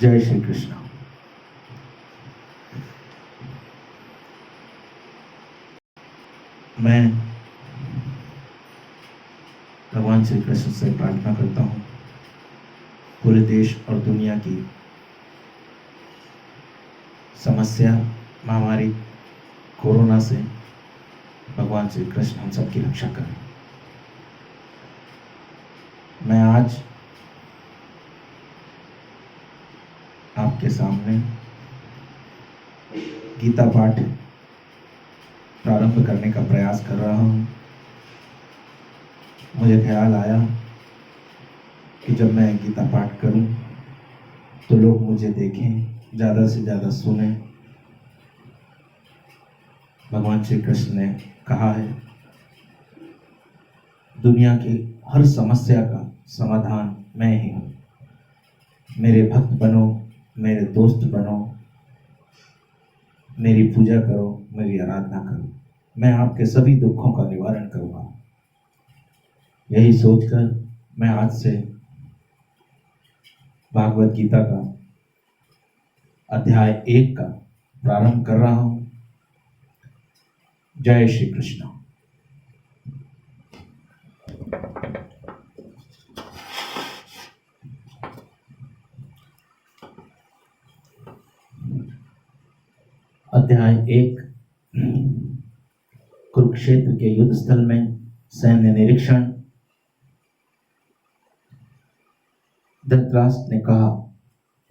जय श्री कृष्ण। मैं भगवान श्री कृष्ण से प्रार्थना करता हूँ पूरे देश और दुनिया की समस्या महामारी कोरोना से भगवान श्री कृष्ण हम सबकी रक्षा करें। मैं आज आपके सामने गीता पाठ प्रारंभ करने का प्रयास कर रहा हूँ। मुझे ख्याल आया कि जब मैं गीता पाठ करूं तो लोग मुझे देखें, ज़्यादा से ज़्यादा सुने। भगवान श्री कृष्ण ने कहा है दुनिया की हर समस्या का समाधान मैं ही हूँ। मेरे भक्त बनो, मेरे दोस्त बनो, मेरी पूजा करो, मेरी आराधना करो, मैं आपके सभी दुखों का निवारण करूँगा। यही सोचकर मैं आज से भागवत गीता का अध्याय 1 का प्रारंभ कर रहा हूँ। जय श्री कृष्ण। अध्याय 1 कुरुक्षेत्र के युद्ध स्थल में सैन्य निरीक्षण। धृतराष्ट्र ने कहा,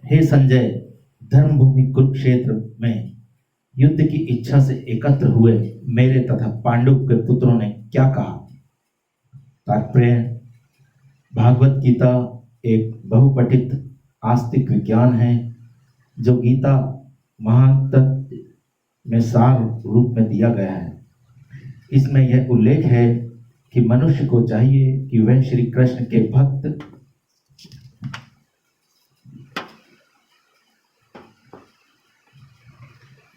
हे संजय, धर्मभूमि कुरुक्षेत्र में युद्ध की इच्छा से एकत्र हुए मेरे तथा पांडु के पुत्रों ने क्या कहा? तात्पर्य, भागवत गीता एक बहुपठित आस्तिक विज्ञान है जो गीता महातत्व में सार रूप में दिया गया है। इसमें यह उल्लेख है कि मनुष्य को चाहिए कि वह श्री कृष्ण के भक्त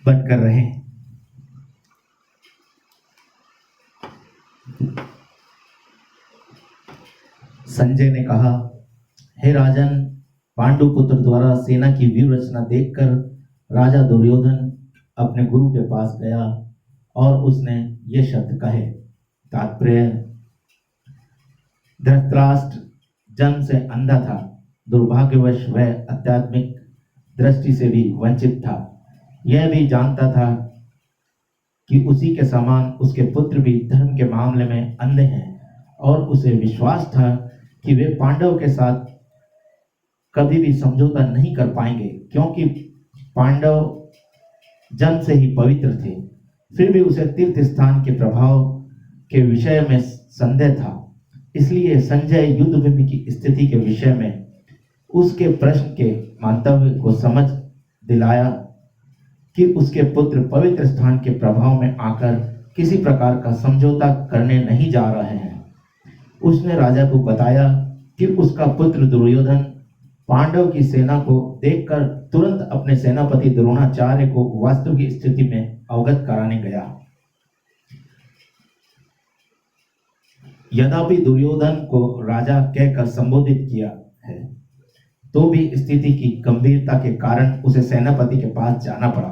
बनकर रहे। संजय ने कहा, हे राजन, पांडु पुत्र द्वारा सेना की व्यूह रचना देखकर राजा दुर्योधन अपने गुरु के पास गया और उसने ये शब्द कहे। तात्पर्य, धृतराष्ट्र जन्म से अंधा था। दुर्भाग्यवश वह आध्यात्मिक दृष्टि से भी वंचित था। यह भी जानता था कि उसी के समान उसके पुत्र भी धर्म के मामले में अंधे हैं और उसे विश्वास था कि वे पांडव के साथ कभी भी समझौता नहीं कर पाएंगे, क्योंकि पांडव जन्म से ही पवित्र थे। फिर भी उसे तीर्थ स्थान के प्रभाव के विषय में संदेह था। इसलिए संजय युद्ध भूमि की स्थिति के विषय में उसके प्रश्न के मंतव्य को समझ दिलाया कि उसके पुत्र पवित्र स्थान के प्रभाव में आकर किसी प्रकार का समझौता करने नहीं जा रहे हैं। उसने राजा को बताया कि उसका पुत्र दुर्योधन पांडव की सेना को देखकर तुरंत अपने सेनापति द्रोणाचार्य को वास्तव की स्थिति में अवगत कराने गया। यद्यपि दुर्योधन को राजा कहकर संबोधित किया है, तो भी स्थिति की गंभीरता के कारण उसे सेनापति के पास जाना पड़ा।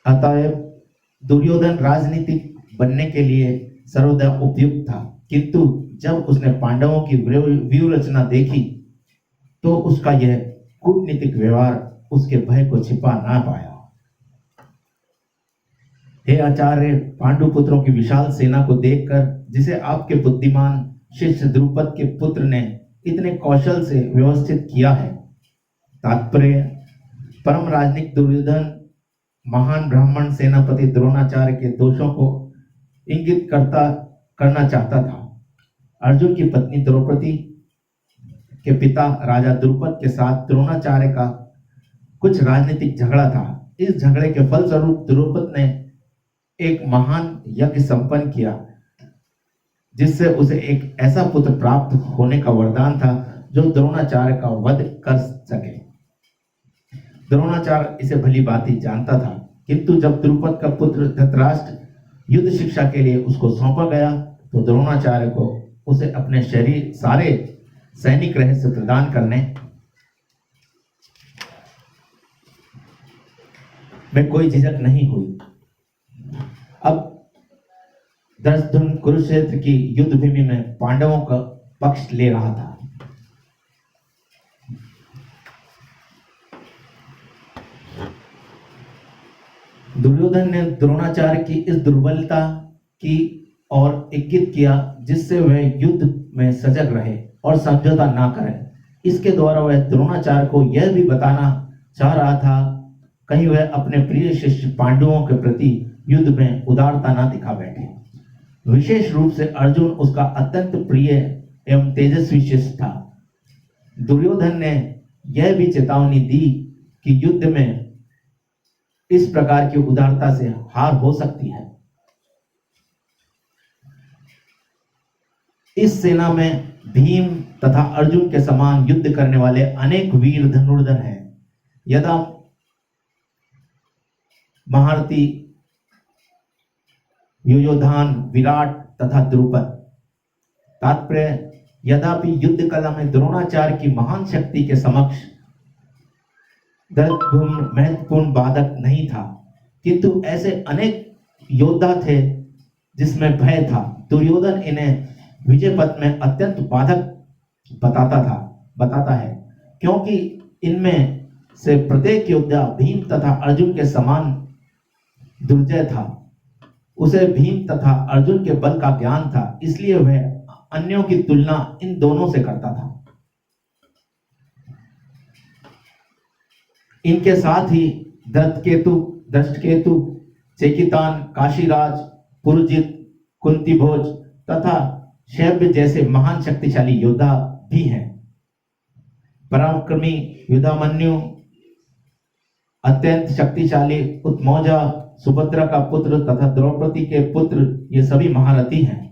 अतएव दुर्योधन राजनीतिक बनने के लिए सर्वदा उपयुक्त था, किंतु जब उसने पांडवों की व्यूह रचना देखी तो उसका यह कूटनीतिक व्यवहार उसके भय को छिपा ना पाया। हे आचार्य, पांडु पुत्रों की विशाल सेना को देखकर, जिसे आपके बुद्धिमान शिष्य द्रुपद के पुत्र ने इतने कौशल से व्यवस्थित किया है। तात्पर्य, परम राजनीतिक दुर्योधन महान ब्राह्मण सेनापति द्रोणाचार्य के दोषों को इंगित करना चाहता था। अर्जुन की पत्नी द्रौपदी के पिता राजा द्रुपद के साथ द्रोणाचार्य का कुछ राजनीतिक झगड़ा था। इस झगड़े के फलस्वरूप द्रुपद ने एक महान यज्ञ संपन्न किया, जिससे उसे एक ऐसा पुत्र प्राप्त होने का वरदान था जो द्रोणाचार्य का वध कर सके। द्रोणाचार्य इसे भली भांति जानता था, किंतु जब द्रुपद का पुत्र धृतराष्ट्र युद्ध शिक्षा के लिए उसको सौंपा गया तो द्रोणाचार्य को उसे अपने सारे सैनिक रहस्य प्रदान करने में कोई झिझक नहीं हुई। अब दृष्टद्युम्न कुरुक्षेत्र की युद्ध भूमि में पांडवों का पक्ष ले रहा था। दुर्योधन ने द्रोणाचार्य की इस दुर्बलता की और इंगित किया जिससे वह युद्ध में सजग रहे और समझौता ना करें। इसके द्वारा वह द्रोणाचार्य को यह भी बताना चाह रहा था कहीं वह अपने प्रिय शिष्य पांडवों के प्रति युद्ध में उदारता ना दिखा बैठे। विशेष रूप से अर्जुन उसका अत्यंत प्रिय एवं तेजस्वी शिष्य था। दुर्योधन ने यह भी चेतावनी दी कि युद्ध में इस प्रकार की उदारता से हार हो सकती है। इस सेना में भीम तथा अर्जुन के समान युद्ध करने वाले अनेक वीर धनुर्धर हैं, यथा महारथी, युयोधान, विराट तथा द्रुपद। तात्पर्य, यद्यपि युद्ध कला में द्रोणाचार्य की महान शक्ति के समक्ष दृष्टद्युम्न महत्वपूर्ण बाधक नहीं था, किंतु ऐसे अनेक योद्धा थे जिसमें भय था। दुर्योधन इन्हें विजय पथ में अत्यंत बाधक बताता है, क्योंकि इनमें से प्रत्येक योद्धा भीम तथा अर्जुन के समान दुर्जय था। उसे भीम तथा अर्जुन के बल का ज्ञान था, इसलिए वह अन्यों की तुलना इन दोनों से करता था। इनके साथ ही दृष्टकेतु, चेकितान, काशीराज, पुरुजित, कुंतीभोज तथा शैब्य जैसे महान शक्तिशाली योद्धा भी हैं। पराक्रमी युधामन्यु, अत्यंत शक्तिशाली उत्मौजा, सुभद्रा का पुत्र तथा द्रौपदी के पुत्र, ये सभी महारथी हैं।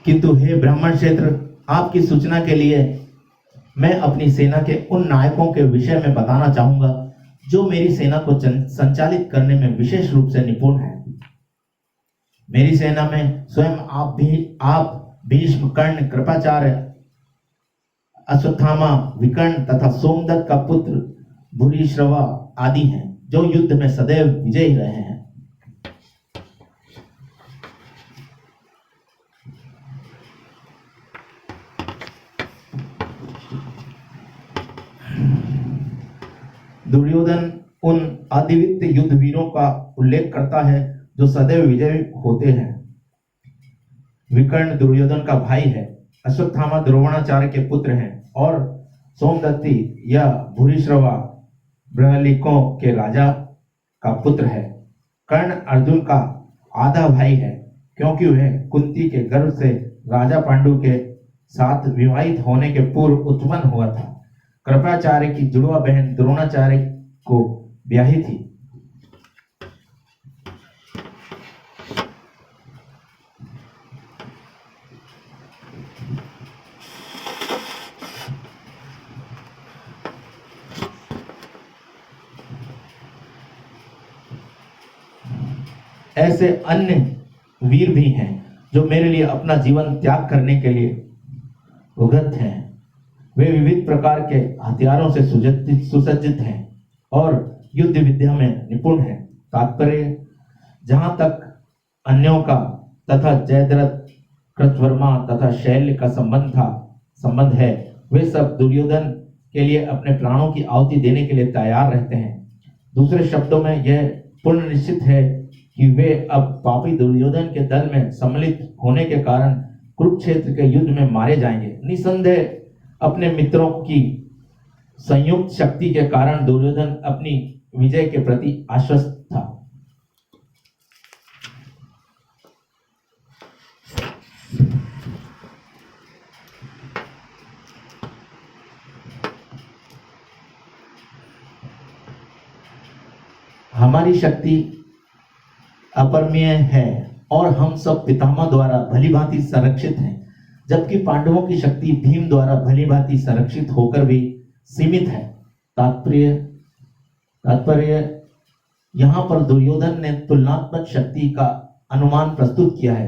किंतु हे ब्राह्मण क्षेत्र, आपकी सूचना के लिए मैं अपनी सेना के उन नायकों के विषय में बताना चाहूंगा जो मेरी सेना को संचालित करने में विशेष रूप से निपुण हैं। मेरी सेना में स्वयं आप भीष्म, कर्ण, कृपाचार्य, अश्वत्थामा, विकर्ण तथा सोमदत्त का पुत्र भूरिश्रवा आदि हैं, जो युद्ध में सदैव विजयी रहे हैं। दुर्योधन उन अद्वितीय युद्ध वीरों का उल्लेख करता है जो सदैव विजयी होते हैं। विकर्ण दुर्योधन का भाई है, अश्वत्थामा द्रोणाचार्य के पुत्र हैं और सोमदत्ती या भूरिश्रवा बृहलिकों के राजा का पुत्र है। कर्ण अर्जुन का आधा भाई है, क्योंकि वह कुंती के गर्भ से राजा पांडु के साथ विवाहित होने के पूर्व उत्पन्न हुआ था। कृपाचार्य की जुड़वा बहन द्रोणाचार्य को ब्याही थी। ऐसे अन्य वीर भी हैं जो मेरे लिए अपना जीवन त्याग करने के लिए उद्यत हैं। वे विविध प्रकार के हथियारों से सुसज्जित हैं और युद्ध विद्या में निपुण हैं। तात्पर्य, जहां तक अन्यों का तथा जयद्रथ, कृतवर्मा तथा शैल्य का संबंध है, वे सब दुर्योधन के लिए अपने प्राणों की आहुति देने के लिए तैयार रहते हैं। दूसरे शब्दों में यह पूर्ण निश्चित है कि वे अब पापी दुर्योधन के दल में सम्मिलित होने के कारण कुरुक्षेत्र के युद्ध में मारे जाएंगे। निसंदेह अपने मित्रों की संयुक्त शक्ति के कारण दुर्योधन अपनी विजय के प्रति आश्वस्त था। हमारी शक्ति अपरमेय है और हम सब पितामह द्वारा भली भांति संरक्षित हैं, जबकि पांडवों की शक्ति भीम द्वारा भली भांति संरक्षित होकर भी सीमित है। तात्पर्य यहाँ पर दुर्योधन ने तुलनात्मक शक्ति का अनुमान प्रस्तुत किया है।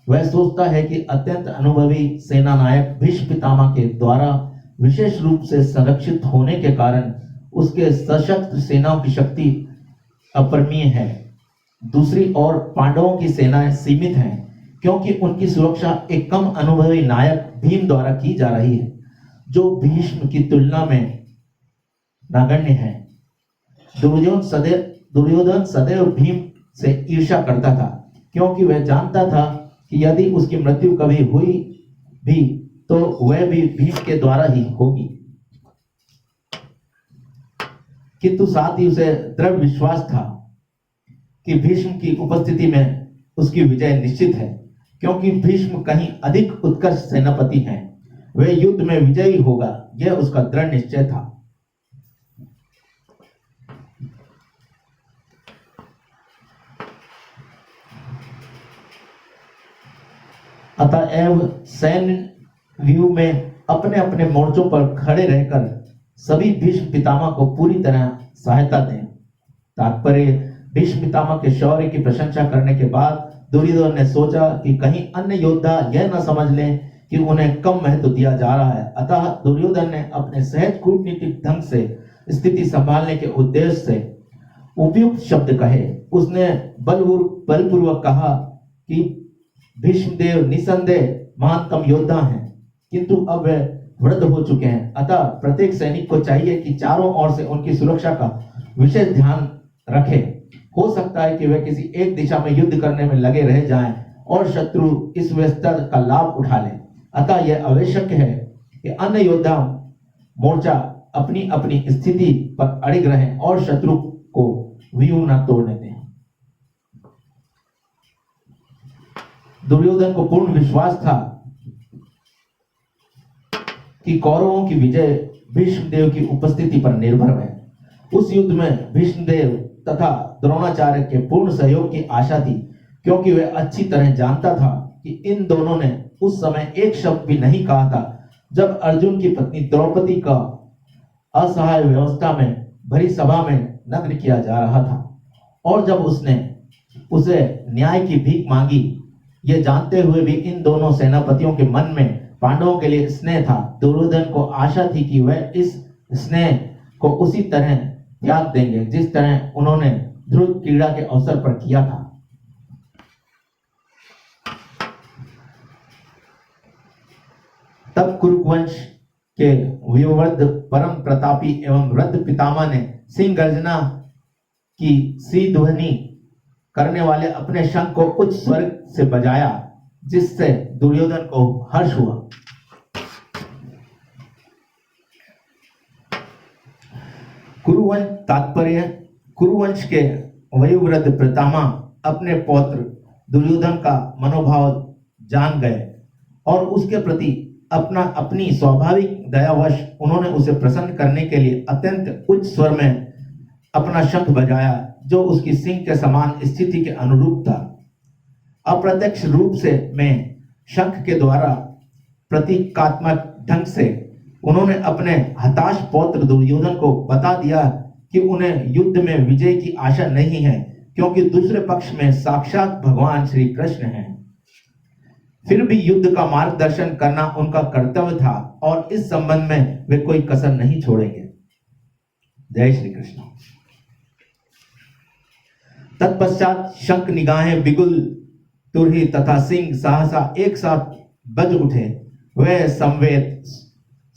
वह सोचता है कि अत्यंत अनुभवी सेना नायक भीष्म पितामह के द्वारा विशेष रूप से संरक्षित होने के कारण उसके सशक्त सेनाओं की शक्ति अपरमीय है। दूसरी ओर पांडवों की सेनाएं सीमित हैं, क्योंकि उनकी सुरक्षा एक कम अनुभवी नायक भीम द्वारा की जा रही है, जो भीष्म की तुलना में नगण्य है। दुर्योधन सदैव भीम से ईर्ष्या करता था, क्योंकि वह जानता था कि यदि उसकी मृत्यु कभी हुई भी तो वह भी भीम के द्वारा ही होगी, किंतु साथ ही उसे दृढ़ विश्वास था कि भीष्म की उपस्थिति में उसकी विजय निश्चित है, क्योंकि भीष्म कहीं अधिक उत्कृष्ट सेनापति हैं। वह युद्ध में विजयी होगा, यह उसका दृढ़ निश्चय था। अतएव सैन्य व्यू में अपने अपने मोर्चों पर खड़े रहकर सभी भीष्म पितामह को पूरी तरह सहायता दें। तात्पर्य भीष्म पितामह के शौर्य की प्रशंसा करने के बाद दुर्योधन ने सोचा कि कहीं अन्य योद्धा यह न समझ लें कि उन्हें कम महत्व दिया जा रहा है। अतः दुर्योधन ने अपने सहज कूटनीतिक ढंग से स्थिति संभालने के उद्देश्य से उपयुक्त शब्द कहे। उसने बलपूर्वक कहा कि भीष्मदेव निसंदेह महानतम योद्धा हैं, किंतु अब वे वृद्ध हो चुके हैं। अतः प्रत्येक सैनिक को चाहिए कि चारों ओर से उनकी सुरक्षा का विशेष ध्यान रखे। हो सकता है कि वे किसी एक दिशा में युद्ध करने में लगे रह जाएं और शत्रु इस व्यस्तता का लाभ उठा लें। अतः यह आवश्यक है कि अन्य योद्धा मोर्चा अपनी अपनी स्थिति पर अड़िग रहें और शत्रु को व्यूह न तोड़ने दें। दुर्योधन को पूर्ण विश्वास था कि कौरवों की विजय भीष्मदेव की उपस्थिति पर निर्भर है। उस युद्ध में भीष्मदेव तथा द्रोणाचार्य के पूर्ण सहयोग की आशा थी, क्योंकि वह अच्छी तरह जानता था कि इन दोनों ने उस समय एक शब्द भी नहीं कहा था जब अर्जुन की पत्नी द्रौपदी का असहाय व्यवस्था में भरी सभा में नग्न किया जा रहा था, और जब उसने उसे न्याय की भीख मांगी। यह जानते हुए भी इन दोनों सेनापतियों के मन में पांडवों के लिए स्नेह था। दुर्योधन को आशा थी कि वह इस स्नेह को उसी तरह त्याग देंगे जिस तरह उन्होंने ध्रुव क्रीड़ा के अवसर पर किया था। तब कुरुवंश के वीरवृद्ध परम प्रतापी एवं वृद्ध पितामह ने सिंह गर्जना की सी ध्वनि करने वाले अपने शंख को उच्च स्वर से बजाया, जिससे दुर्योधन को हर्ष हुआ। कुरुवंश तात्पर्य कुरुवंश के वयोवृद्ध पितामह अपने पौत्र दुर्योधन का मनोभाव जान गए और उसके प्रति अपनी स्वाभाविक दयावश उन्होंने उसे प्रसन्न करने के लिए अत्यंत उच्च स्वर में अपना शंख बजाया, जो उसकी सिंह के समान स्थिति के अनुरूप था। अप्रत्यक्ष रूप से में शंख के द्वारा प्रतीकात्मक ढंग से उन्होंने अपने हताश पौत्र दुर्योधन को बता दिया कि उन्हें युद्ध में विजय की आशा नहीं है, क्योंकि दूसरे पक्ष में साक्षात भगवान श्री कृष्ण हैं। फिर भी युद्ध का मार्गदर्शन करना उनका कर्तव्य था और इस संबंध में वे कोई कसर नहीं छोड़ेंगे। जय श्री कृष्ण। तत्पश्चात शंख निगाहें बिगुल तुरही तथा सिंह सहसा एक साथ बज उठे। वह संवेद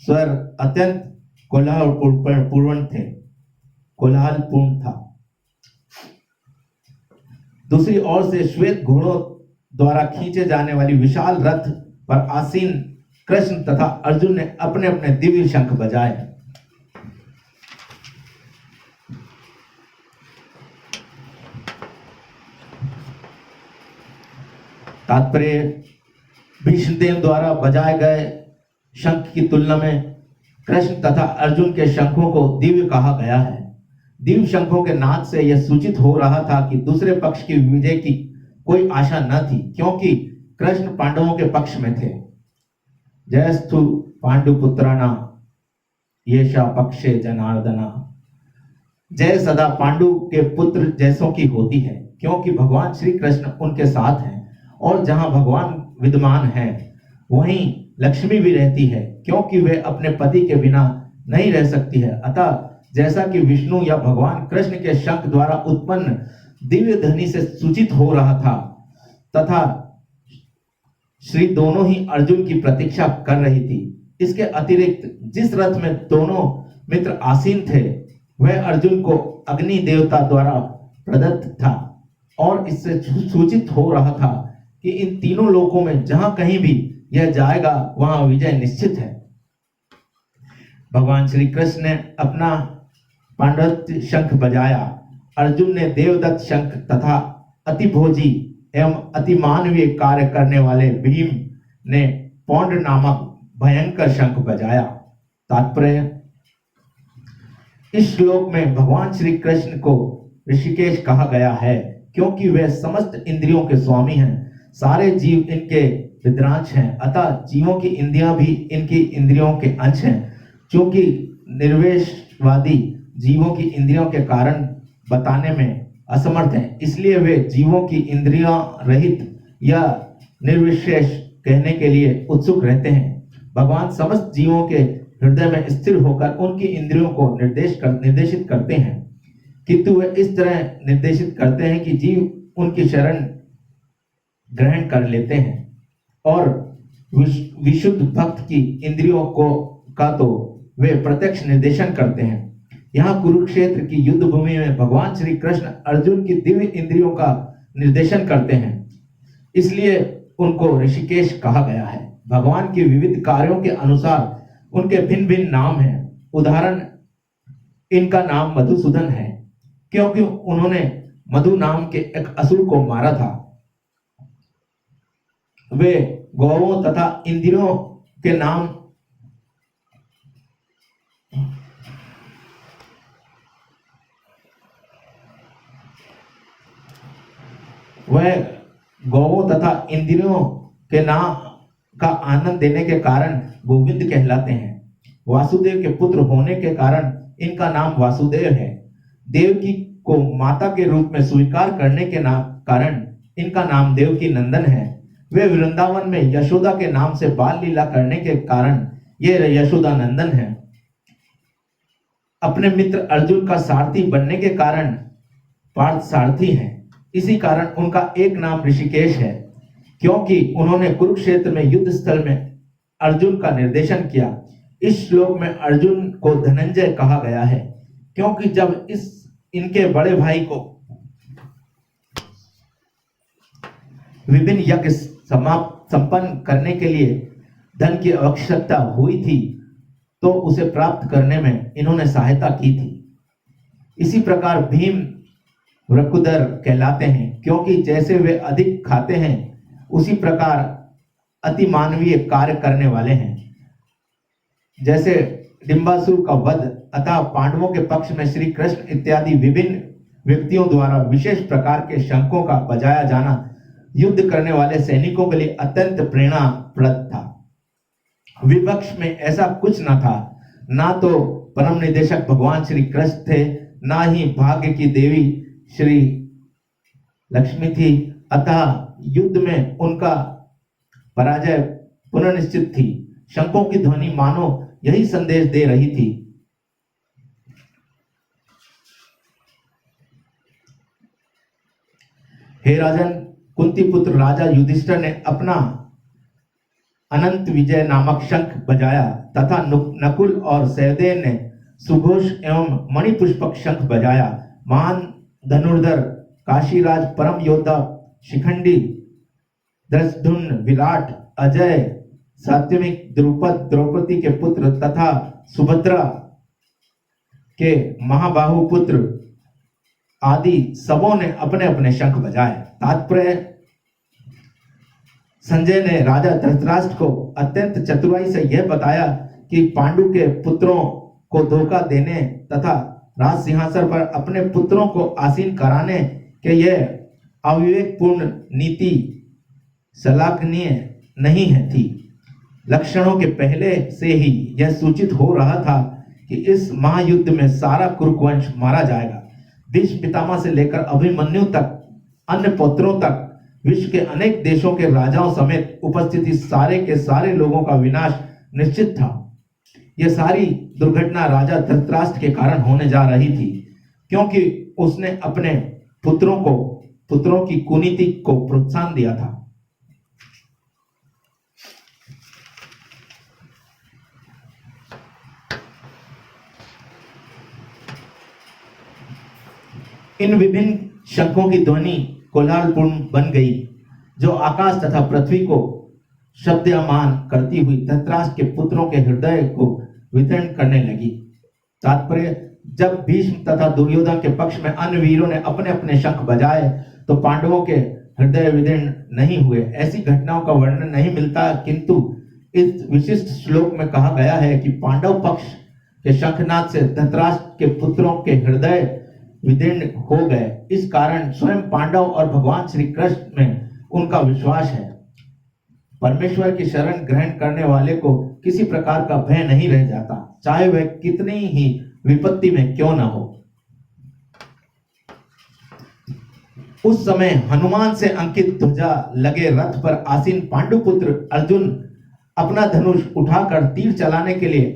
स्वर अत्यंत कोलाहलपूर्ण था। दूसरी ओर से श्वेत घोड़ों द्वारा खींचे जाने वाली विशाल रथ पर आसीन कृष्ण तथा अर्जुन ने अपने अपने दिव्य शंख बजाए। तात्पर्य भीष्मदेव द्वारा बजाए गए शंख की तुलना में कृष्ण तथा अर्जुन के शंखों को दिव्य कहा गया है। दिव्य शंखों के नाद से यह सूचित हो रहा था कि दूसरे पक्ष की विजय की कोई आशा न थी, क्योंकि कृष्ण पांडवों के पक्ष में थे। जयस्तु पांडुपुत्राणा येषा पक्षे जनार्दना। जय सदा पांडु के पुत्र जैसों की होती है, क्योंकि भगवान श्री कृष्ण उनके साथ हैं, और जहां भगवान विद्यमान हैं वहीं लक्ष्मी भी रहती है, क्योंकि वे अपने पति के बिना नहीं रह सकती है। अतः जैसा कि विष्णु या भगवान कृष्ण के शंख द्वारा उत्पन्न दिव्य ध्वनि से सूचित हो रहा था, तथा श्री दोनों ही अर्जुन की प्रतीक्षा कर रही थी। इसके अतिरिक्त जिस रथ में दोनों मित्र आसीन थे वह अर्जुन को अग्नि देवता द्वारा प्रदत्त था, और इससे सूचित हो रहा था कि इन तीनों लोकों में जहां कहीं भी यह जाएगा वहां विजय निश्चित है। भगवान श्री कृष्ण ने अपना पांडव शंख बजाया, अर्जुन ने देवदत्त शंख तथा अतिभोजी एवं अतिमानवीय कार्य करने वाले भीम ने पौंड नामक भयंकर शंख बजाया। तात्पर्य, इस श्लोक में भगवान श्री कृष्ण को ऋषिकेश कहा गया है, क्योंकि वे समस्त इंद्रियों के स्वामी हैं। सारे जीव इनके विद्रांश हैं, अतः जीवों की इंद्रियां भी इनकी इंद्रियों के अंश हैं। क्योंकि निर्वेशवादी जीवों की इंद्रियों के कारण बताने में असमर्थ हैं, इसलिए वे जीवों की इंद्रियां रहित या निर्विशेष कहने के लिए उत्सुक रहते हैं। भगवान समस्त जीवों के हृदय में स्थिर होकर उनकी इंद्रियों को निर्देशित करते हैं, किंतु वे इस तरह निर्देशित करते हैं कि जीव उनकी शरण ग्रहण कर लेते हैं, और विशुद्ध भक्त की इंद्रियों का तो वे प्रत्यक्ष निर्देशन करते हैं। यहाँ कुरुक्षेत्र की युद्ध भूमि में भगवान श्री कृष्ण अर्जुन की दिव्य इंद्रियों का निर्देशन करते हैं, इसलिए उनको ऋषिकेश कहा गया है। भगवान के विविध कार्यों के अनुसार उनके भिन्न भिन्न नाम हैं। उदाहरण, इनका नाम मधुसूदन है, क्योंकि उन्होंने मधु नाम के एक असुर को मारा था। वे गौओं तथा इंद्रियों के नाम का आनंद देने के कारण गोविंद कहलाते हैं। वासुदेव के पुत्र होने के कारण इनका नाम वासुदेव है। देवकी को माता के रूप में स्वीकार करने के कारण इनका नाम देवकी नंदन है। वे वृंदावन में यशोदा के नाम से बाल लीला करने के कारण ये यशोदा नंदन है। अपने मित्र अर्जुन का सारथी बनने के कारण पार्थ सारथी हैं। इसी कारण उनका एक नाम ऋषिकेश है, क्योंकि उन्होंने कुरुक्षेत्र में युद्ध स्थल में अर्जुन का निर्देशन किया। इस श्लोक में अर्जुन को धनंजय कहा गया है, क्योंकि जब इनके बड़े भाई को विभिन्न यज्ञ संपन्न करने के लिए धन की आवश्यकता हुई थी, तो उसे प्राप्त करने में इन्होंने सहायता की थी। इसी प्रकार भीम वृकुदर कहलाते हैं, क्योंकि जैसे वे अधिक खाते हैं उसी प्रकार अति मानवीय कार्य करने वाले हैं। जैसे डिंबासुर का वध, अतः पांडवों के पक्ष में श्री कृष्ण इत्यादि विभिन्न व्यक्तियों द्वारा विशेष प्रकार के शंखों का बजाया जाना युद्ध करने वाले सैनिकों के लिए अत्यंत प्रेरणाप्रद था। विपक्ष में ऐसा कुछ न था, ना तो परम निदेशक भगवान श्री कृष्ण थे, ना ही भाग्य की देवी श्री लक्ष्मी थी, अतः युद्ध में उनका पराजय पुनर्निश्चित थी। शंखों की ध्वनि मानो यही संदेश दे रही थी। हे राजन, कुंती पुत्र राजा युधिष्ठिर ने अपना अनंत विजय नामक शंख बजाया, तथा नकुल और सहदेव ने सुघोष एवं मणिपुष्पक शंख बजाया। महान धनुर्धर काशीराज परम योद्धा शिखंडी दृष्टुम्न विराट अजय सात्विक द्रौपदी के पुत्र तथा सुभद्रा के महाबाहु पुत्र आदि सबों ने अपने अपने शंख बजाए। तात्पर्य, संजय ने राजा धृतराष्ट्र को अत्यंत चतुराई से यह बताया कि पांडु के पुत्रों को धोखा देने तथा राज सिंहासन पर अपने पुत्रों को आसीन कराने के यह अविवेकपूर्ण नीति श्लाघनीय नहीं है थी। लक्षणों के पहले से ही यह सूचित हो रहा था कि इस महायुद्ध में सारा कुरुवंश मारा जाएगा। भीष्म पितामह से लेकर अभिमन्यु तक, अन्य पुत्रों तक, विश्व के अनेक देशों के राजाओं समेत उपस्थित सारे के सारे लोगों का विनाश निश्चित था। यह सारी दुर्घटना राजा धृतराष्ट्र के कारण होने जा रही थी, क्योंकि उसने अपने पुत्रों की कुनीति को प्रोत्साहन दिया था। इन विभिन्न शंखों की ध्वनि कोलाहलपूर्ण बन गई, जो आकाश तथा पृथ्वी को शब्दमान करती हुई धृतराष्ट्र के पुत्रों के हृदय को विदीर्ण करने लगी। तात्पर्य, जब भीष्म तथा दुर्योधन के पक्ष में अन्य वीरों ने अपने अपने शंख बजाए तो पांडवों के हृदय विदीर्ण नहीं हुए। ऐसी घटनाओं का वर्णन नहीं मिलता, किंतु इस विशिष्ट श्लोक में कहा गया है कि पांडव पक्ष के शंखनाद से धृतराष्ट्र के पुत्रों के हृदय विदीर्ण हो गए। इस कारण स्वयं पांडव और भगवान श्री कृष्ण में उनका विश्वास है। परमेश्वर की शरण ग्रहण करने वाले को किसी प्रकार का भय नहीं रह जाता, चाहे वह कितनी ही विपत्ति में क्यों न हो। उस समय हनुमान से अंकित ध्वजा लगे रथ पर आसीन पांडुपुत्र अर्जुन अपना धनुष उठाकर तीर चलाने के लिए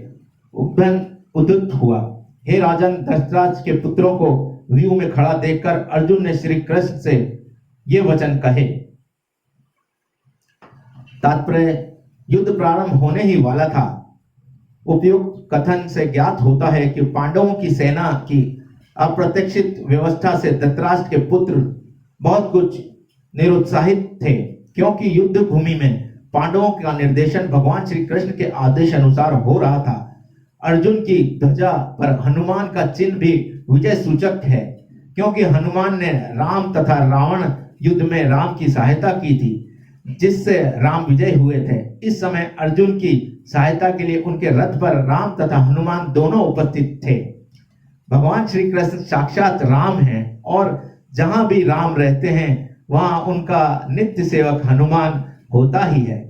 उद्युक्त हुआ। हे राजन, धृतराष्ट्र के पुत्रों को व्यूह में खड़ा देखकर अर्जुन ने श्री कृष्ण से ये वचन कहे। तात्पर्य, युद्ध प्रारंभ होने ही वाला था। उपयुक्त कथन से ज्ञात होता है कि पांडवों की सेना की अप्रत्याशित व्यवस्था से धृतराष्ट्र के पुत्र बहुत कुछ निरुत्साहित थे, क्योंकि युद्ध भूमि में पांडवों का निर्देशन भगवान श्री कृष्ण के आदेश अनुसार हो रहा था। अर्जुन की ध्वजा पर हनुमान का चिन्ह भी विजय सूचक है, क्योंकि हनुमान ने राम तथा रावण युद्ध में राम की सहायता की थी, जिससे राम विजय हुए थे। इस समय अर्जुन की सहायता के लिए उनके रथ पर राम तथा हनुमान दोनों उपस्थित थे। भगवान श्री कृष्ण साक्षात राम हैं, और जहां भी राम रहते हैं वहां उनका नित्य सेवक हनुमान होता ही है,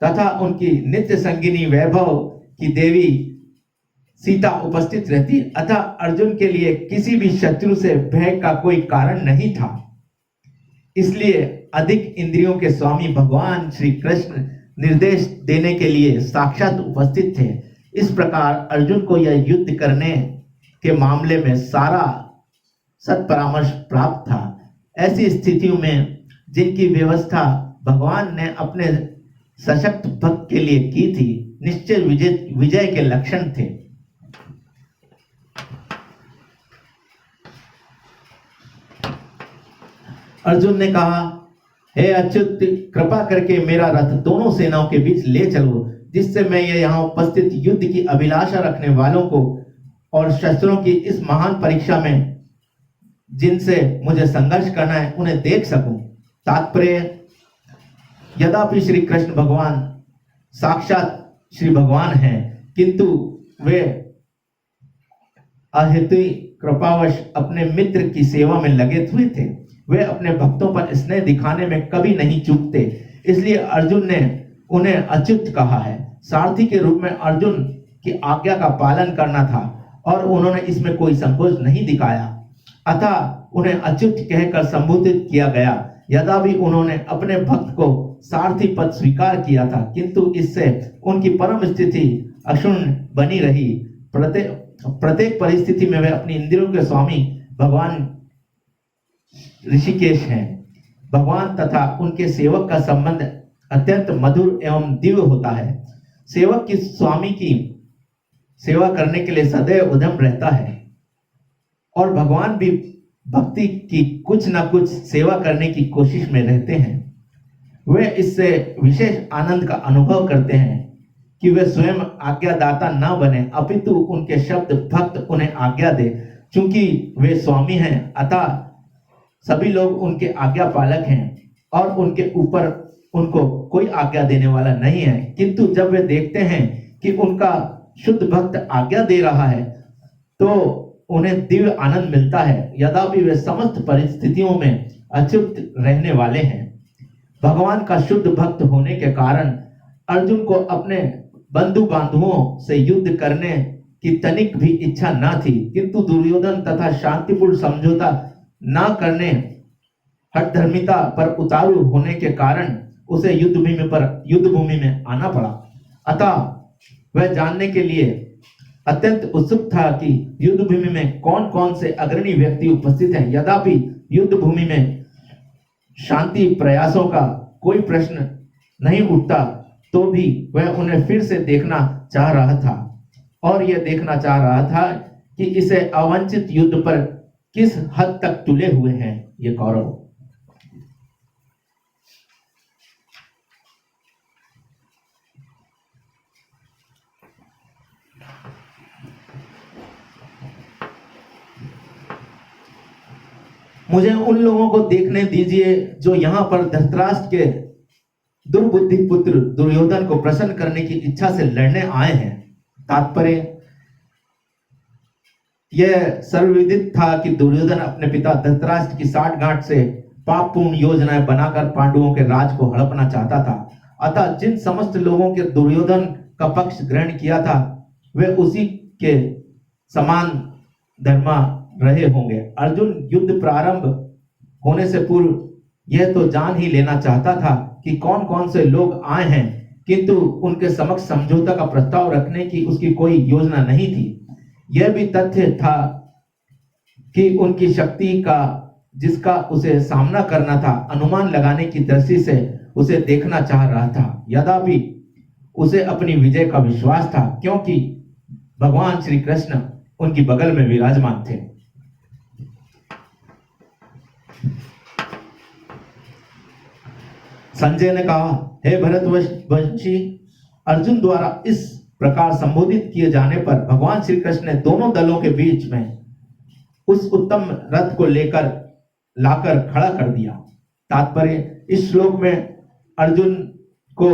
तथा उनकी नित्य संगिनी वैभव की देवी सीता उपस्थित रहती। अतः अर्जुन के लिए किसी भी शत्रु से भय का कोई कारण नहीं था। इसलिए अधिक इंद्रियों के स्वामी भगवान श्री कृष्ण निर्देश देने के लिए साक्षात उपस्थित थे। इस प्रकार अर्जुन को यह युद्ध करने के मामले में सारा सत्परामर्श प्राप्त था। ऐसी स्थितियों में जिनकी व्यवस्था भगवान ने अपने सशक्त भक्त के लिए की थी, निश्चय विजय के लक्षण थे। अर्जुन ने कहा, हे अच्युत, कृपा करके मेरा रथ दोनों सेनाओं के बीच ले चलो, जिससे मैं ये यहाँ उपस्थित युद्ध की अभिलाषा रखने वालों को और शस्त्रों की इस महान परीक्षा में जिनसे मुझे संघर्ष करना है उन्हें देख सकूं। तात्पर्य, यद्यपि श्री कृष्ण भगवान साक्षात श्री भगवान हैं, किंतु वे अहेतु कृपावश अपने मित्र की सेवा में लगे हुए थे। वे अपने भक्तों पर स्नेह दिखाने में कभी नहीं चूकते, इसलिए अर्जुन ने उन्हें अच्युत कहा है। सारथी के रूप में अर्जुन की आज्ञा का पालन करना था, और उन्होंने इसमें कोई संकोच नहीं दिखाया। अतः उन्हें अच्युत कहकर संबोधित किया गया। यद्यपि उन्होंने अपने भक्त को सारथी पद स्वीकार किया था, किंतु इससे उनकी परम स्थिति अक्षुण्ण बनी रही। प्रत्येक परिस्थिति में वे अपनी इंद्रियों के स्वामी भगवान ऋषिकेश हैं। भगवान तथा उनके सेवक का संबंध अत्यंत मधुर एवं दिव्य होता है। सेवक की स्वामी की सेवा करने के लिए सदैव उद्यम रहता है, और भगवान भी भक्ति की कुछ न कुछ सेवा करने की कोशिश में रहते हैं। वे इससे विशेष आनंद का अनुभव करते हैं कि वे स्वयं आज्ञादाता न बने, अपितु उनके शब्द भक्त उन्हें आज्ञा दे। चूंकि वे स्वामी हैं, अतः सभी लोग उनके आज्ञा पालक हैं, और उनके ऊपर उनको कोई आज्ञा देने वाला नहीं है। किंतु जब वे देखते हैं कि उनका शुद्ध भक्त आज्ञा दे रहा है, तो उन्हें दिव्य आनंद मिलता है, यद्यपि वे समस्त परिस्थितियों में अच्युत रहने वाले हैं। भगवान का शुद्ध भक्त होने के कारण अर्जुन को अपने बंधु बांधवों से युद्ध करने की तनिक भी इच्छा न थी, किंतु दुर्योधन तथा शांतिपूर्ण समझौता न करने हठधर्मिता पर उतारू होने के कारण उसे युद्धभूमि में आना पड़ा। अतः वह जानने के लिए अत्यंत उत्सुक था कि युद्धभूमि में कौन कौन से अग्रणी व्यक्ति उपस्थित हैं। यद्यपि युद्धभूमि में शांति प्रयासों का कोई प्रश्न नहीं उठता, तो भी वह उन्हें फिर से देखना चाह रहा था, और यह देखना चाह रहा था कि इसे अवांछित युद्ध पर किस हद तक तुले हुए हैं ये कौरव। मुझे उन लोगों को देखने दीजिए जो यहां पर धृतराष्ट्र के दुर्बुद्धि पुत्र दुर्योधन को प्रसन्न करने की इच्छा से लड़ने आए हैं। तात्पर्य यह सर्वविदित था कि दुर्योधन अपने पिता धृतराष्ट्र की साठगांठ से पापपूर्ण योजनाएं बनाकर पांडवों के राज को हड़पना चाहता था। अतः जिन समस्त लोगों के दुर्योधन का पक्ष ग्रहण किया था, वे उसी के समान धर्मा रहे होंगे। अर्जुन युद्ध प्रारंभ होने से पूर्व यह तो जान ही लेना चाहता था कि कौन कौन से लोग आए हैं, किंतु उनके समक्ष समझौता का प्रस्ताव रखने की उसकी कोई योजना नहीं थी। यह भी तथ्य था कि उनकी शक्ति का जिसका उसे सामना करना था, अनुमान लगाने की दृष्टि से उसे देखना चाह रहा था। यद्यपि उसे अपनी विजय का विश्वास था, क्योंकि भगवान श्री कृष्ण उनकी बगल में विराजमान थे। संजय ने कहा, हे भरतवंशी, अर्जुन द्वारा इस प्रकार संबोधित किए जाने पर भगवान श्री कृष्ण ने दोनों दलों के बीच में उस उत्तम रथ को लेकर लाकर खड़ा कर दिया। तात्पर्य इस श्लोक में अर्जुन को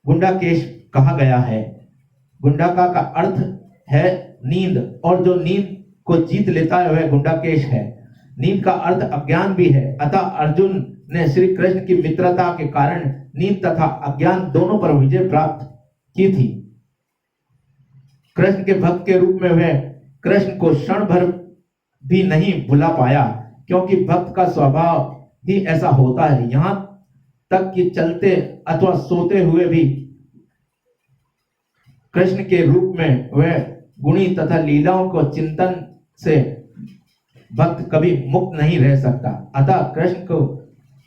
गुंडाकेश कहा गया है। गुंडाका का अर्थ है नींद, और जो नींद को जीत लेता है वह गुंडाकेश है। नींद का अर्थ अज्ञान भी है। अतः अर्जुन ने श्री कृष्ण की मित्रता के कारण नींद तथा अज्ञान दोनों पर विजय प्राप्त की थी। कृष्ण के भक्त के रूप में वह कृष्ण को क्षण भर भी नहीं भुला पाया, क्योंकि भक्त का स्वभाव ही ऐसा होता है। यहां तक कि चलते अथवा सोते हुए भी कृष्ण के रूप में वह गुणी तथा लीलाओं को चिंतन से भक्त कभी मुक्त नहीं रह सकता। अतः कृष्ण को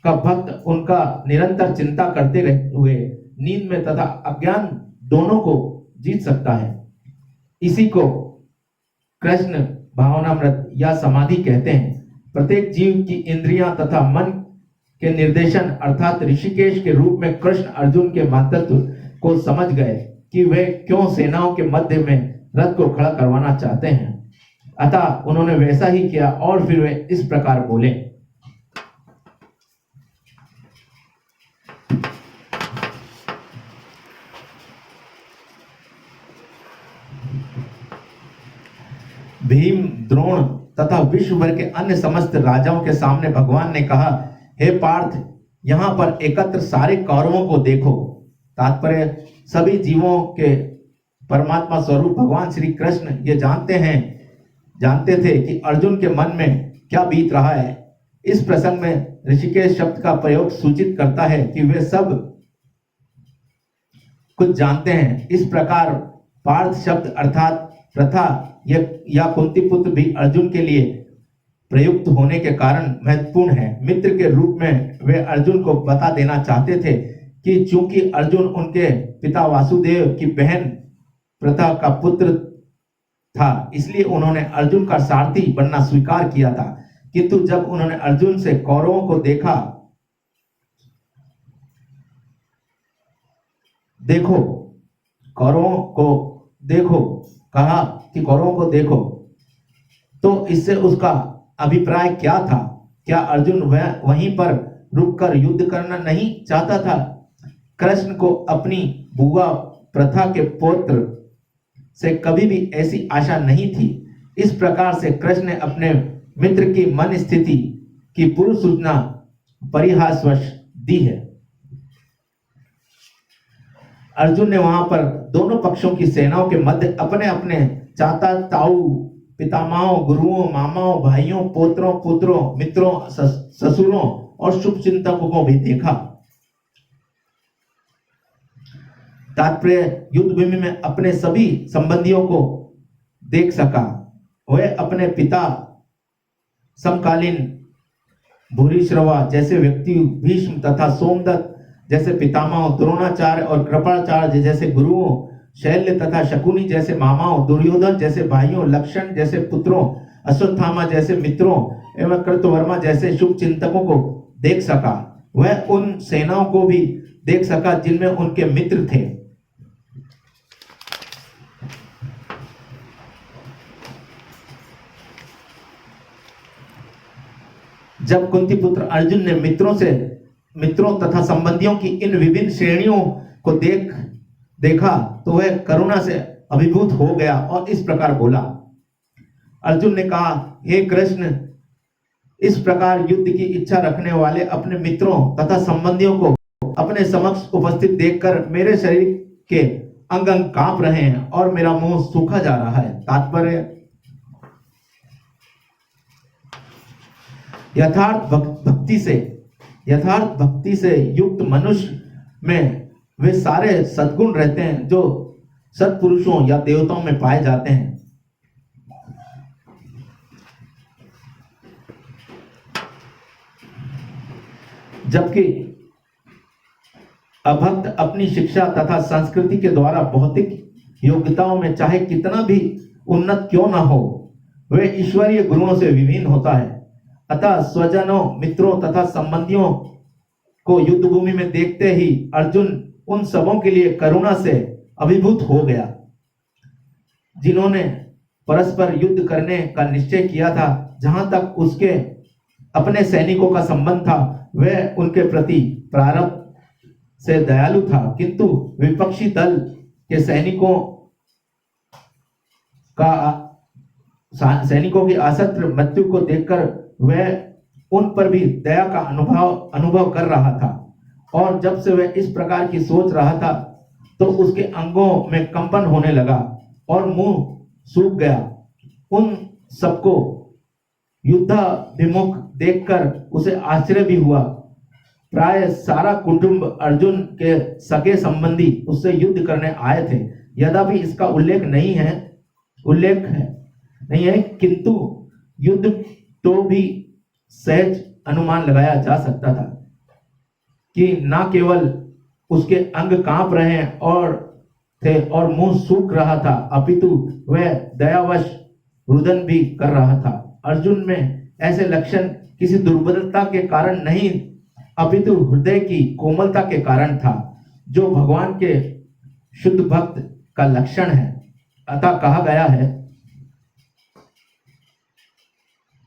का भक्त उनका निरंतर चिंता करते हुए नींद में तथा अज्ञान दोनों को जीत सकता है। इसी को कृष्ण भावनामृत या समाधि कहते हैं। प्रत्येक जीव की इंद्रियां तथा मन के निर्देशन अर्थात ऋषिकेश के रूप में कृष्ण अर्जुन के महत्व को समझ गए कि वे क्यों सेनाओं के मध्य में रथ को खड़ा करवाना चाहते हैं। अतः उन्होंने वैसा ही किया, और फिर वे इस प्रकार बोले, भीम, द्रोण तथा विश्व भर के अन्य समस्त राजाओं के सामने भगवान ने कहा, हे पार्थ, यहां पर एकत्र सारे कौरवों को देखो। तात्पर्य सभी जीवों के परमात्मा स्वरूप भगवान श्री कृष्ण ये जानते थे कि अर्जुन के मन में क्या बीत रहा है। इस प्रसंग में ऋषिकेश शब्द का प्रयोग सूचित करता है कि वे सब कुछ जानते हैं। इस प्रकार पार्थ शब्द अर्थात प्रथा या कुंती पुत्र भी अर्जुन के लिए प्रयुक्त होने के कारण महत्वपूर्ण है। मित्र के रूप में वे अर्जुन को बता देना चाहते थे कि चूंकि अर्जुन उनके पिता वासुदेव की बहन प्रथा का पुत्र था, इसलिए उन्होंने अर्जुन का सारथी बनना स्वीकार किया था। किंतु जब उन्होंने अर्जुन से कौरवों को देखा, कहा कि कौरवों को देखो, तो इससे उसका अभिप्राय क्या था? क्या अर्जुन वहीं पर रुककर युद्ध करना नहीं चाहता था? कृष्ण को अपनी बुआ प्रथा के पुत्र से कभी भी ऐसी आशा नहीं थी। इस प्रकार से कृष्ण ने अपने मित्र की मन स्थिति की पूर्व सूचना परिहासवश दी है। अर्जुन ने वहां पर दोनों पक्षों की सेनाओं के मध्य अपने अपने चाचा ताऊ पितामहों गुरुओं मामाओं भाइयों पोत्रों पुत्रों मित्रों ससुरों और शुभ चिंतकों को भी देखा। तात्पर्य युद्ध भूमि में अपने सभी संबंधियों को देख सका। वह अपने पिता समकालीन भूरिश्रवा जैसे व्यक्ति भीष्म तथा सोमदत्त जैसे पितामह द्रोणाचार्य और कृपाचार्य जैसे गुरुओं शैल्य तथा शकुनी जैसे मामाओं दुर्योधन जैसे भाइयों लक्षण जैसे पुत्रों अश्वत्थामा जैसे मित्रों एवं कृतवर्मा जैसे शुभ चिंतकों को देख सका। वह उन सेनाओं को भी देख सका जिनमें उनके मित्र थे। जब कुंती पुत्र अर्जुन ने मित्रों तथा संबंधियों की इन विभिन्न श्रेणियों को देखा तो वह करुणा से अभिभूत हो गया और इस प्रकार बोला। अर्जुन ने कहा, हे कृष्ण, इस प्रकार युद्ध की इच्छा रखने वाले अपने मित्रों तथा संबंधियों को अपने समक्ष उपस्थित देखकर मेरे शरीर के अंग अंग कांप रहे हैं और मेरा मुंह सूखा जा रहा है। तात्पर्य यथार्थ भक्ति से युक्त मनुष्य में वे सारे सद्गुण रहते हैं जो सत्पुरुषों या देवताओं में पाए जाते हैं। जबकि अभक्त अपनी शिक्षा तथा संस्कृति के द्वारा भौतिक योग्यताओं में चाहे कितना भी उन्नत क्यों न हो, वे ईश्वरीय गुरुओं से विभिन्न होता है। अतः स्वजनों मित्रों तथा संबंधियों को युद्ध भूमि में देखते ही अर्जुन उन सबों के लिए करुणा से अभिभूत हो गया जिन्होंने परस्पर युद्ध करने का निश्चय किया था। जहां तक उसके अपने सैनिकों का संबंध था, वह उनके प्रति प्रारंभ से दयालु था, किंतु विपक्षी दल के सैनिकों की असत्र मृत्यु को देखकर वह उन पर भी दया का अनुभव कर रहा था। और जब से वह इस प्रकार की सोच रहा था तो उसके अंगों में कंपन होने लगा और मुंह सूख गया। उन सबको युद्धाभिमुख देखकर उसे आश्चर्य भी हुआ। प्राय सारा कुटुंब अर्जुन के सगे संबंधी उससे युद्ध करने आए थे। यद्यपि इसका उल्लेख नहीं है, किंतु युद्ध तो भी सहज अनुमान लगाया जा सकता था कि न केवल उसके अंग कांप रहे थे और मुंह सूख रहा था, अपितु वह दयावश रुदन भी कर रहा था। अर्जुन में ऐसे लक्षण किसी दुर्बलता के कारण नहीं, अपितु हृदय की कोमलता के कारण था, जो भगवान के शुद्ध भक्त का लक्षण है। अतः कहा गया है,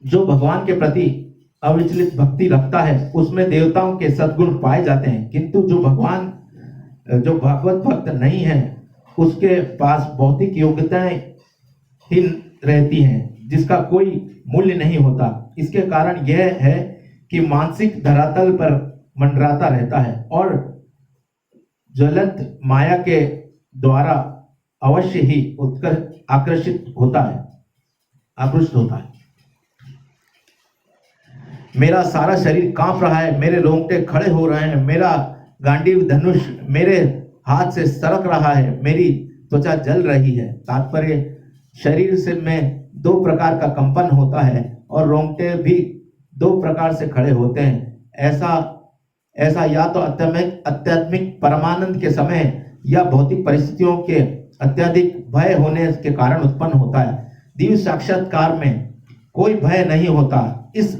जो भगवान के प्रति अविचलित भक्ति रखता है उसमें देवताओं के सद्गुण पाए जाते हैं, किंतु जो भगवत भक्त नहीं है उसके पास भौतिक योग्यताएं ही रहती हैं जिसका कोई मूल्य नहीं होता। इसके कारण यह है कि मानसिक धरातल पर मंडराता रहता है और ज्वलंत माया के द्वारा अवश्य ही आकर्षित होता है। मेरा सारा शरीर कांप रहा है, मेरे रोंगटे खड़े हो रहे हैं, मेरा गांडीव धनुष मेरे हाथ से सरक रहा है, मेरी त्वचा जल रही है। तात्पर्य शरीर से में दो प्रकार का कंपन होता है और रोंगटे भी दो प्रकार से खड़े होते हैं। ऐसा या तो आध्यात्मिक परमानंद के समय या भौतिक परिस्थितियों के अत्यधिक भय होने के कारण उत्पन्न होता है। दिव्य साक्षात्कार में कोई भय नहीं होता। इस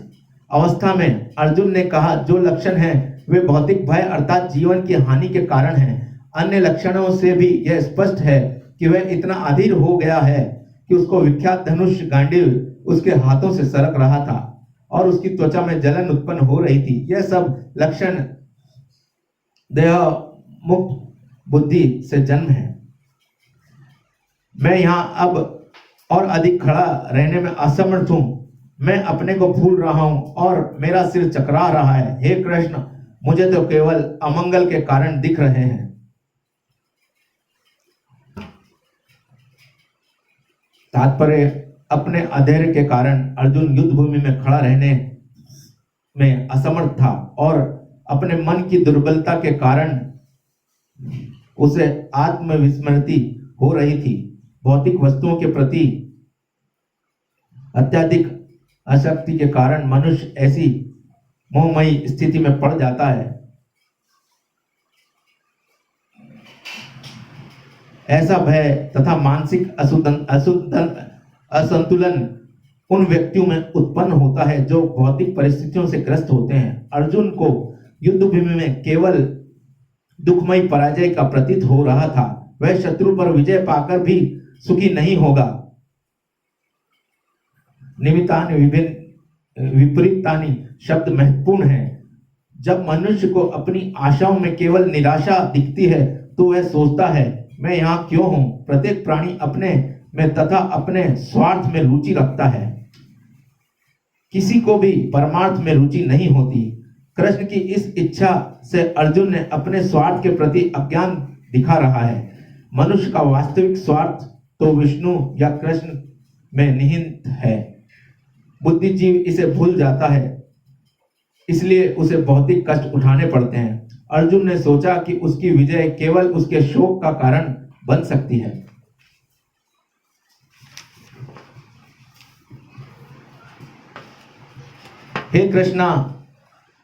अवस्था में अर्जुन ने कहा, जो लक्षण हैं वे भौतिक भय अर्थात जीवन की हानि के कारण हैं। अन्य लक्षणों से भी यह स्पष्ट है कि वह इतना अधीर हो गया है कि उसको विख्यात धनुष गांडीव उसके हाथों से सरक रहा था और उसकी त्वचा में जलन उत्पन्न हो रही थी। यह सब लक्षण देह मुक्त बुद्धि से जन्म है। मैं यहाँ अब और अधिक खड़ा रहने में असमर्थ हूँ। मैं अपने को भूल रहा हूँ और मेरा सिर चकरा रहा है। हे कृष्ण, मुझे तो केवल अमंगल के कारण दिख रहे हैं। तात्पर्य, अपने अधैर्य के कारण अर्जुन युद्ध भूमि में खड़ा रहने में असमर्थ था और अपने मन की दुर्बलता के कारण उसे आत्मविस्मृति हो रही थी। भौतिक वस्तुओं के प्रति अत्यधिक आसक्ति के कारण मनुष्य ऐसी मोहमयी स्थिति में पड़ जाता है। ऐसा भय तथा मानसिक असंतुलन उन व्यक्तियों में उत्पन्न होता है जो भौतिक परिस्थितियों से ग्रस्त होते हैं। अर्जुन को युद्ध भूमि में केवल दुखमयी पराजय का प्रतीत हो रहा था। वह शत्रु पर विजय पाकर भी सुखी नहीं होगा। निमित्तानि विपरीतानि शब्द महत्वपूर्ण है। जब मनुष्य को अपनी आशाओं में केवल निराशा दिखती है तो वह सोचता है, मैं यहाँ क्यों हूं। प्रत्येक प्राणी अपने में तथा अपने स्वार्थ में रुचि रखता है। किसी को भी परमार्थ में रुचि नहीं होती। कृष्ण की इस इच्छा से अर्जुन ने अपने स्वार्थ के प्रति अज्ञान दिखा रहा है। मनुष्य का वास्तविक स्वार्थ तो विष्णु या कृष्ण में निहित है। बुद्धिजीव इसे भूल जाता है, इसलिए उसे भौतिक कष्ट उठाने पड़ते हैं। अर्जुन ने सोचा कि उसकी विजय केवल उसके शोक का कारण बन सकती है। हे कृष्णा,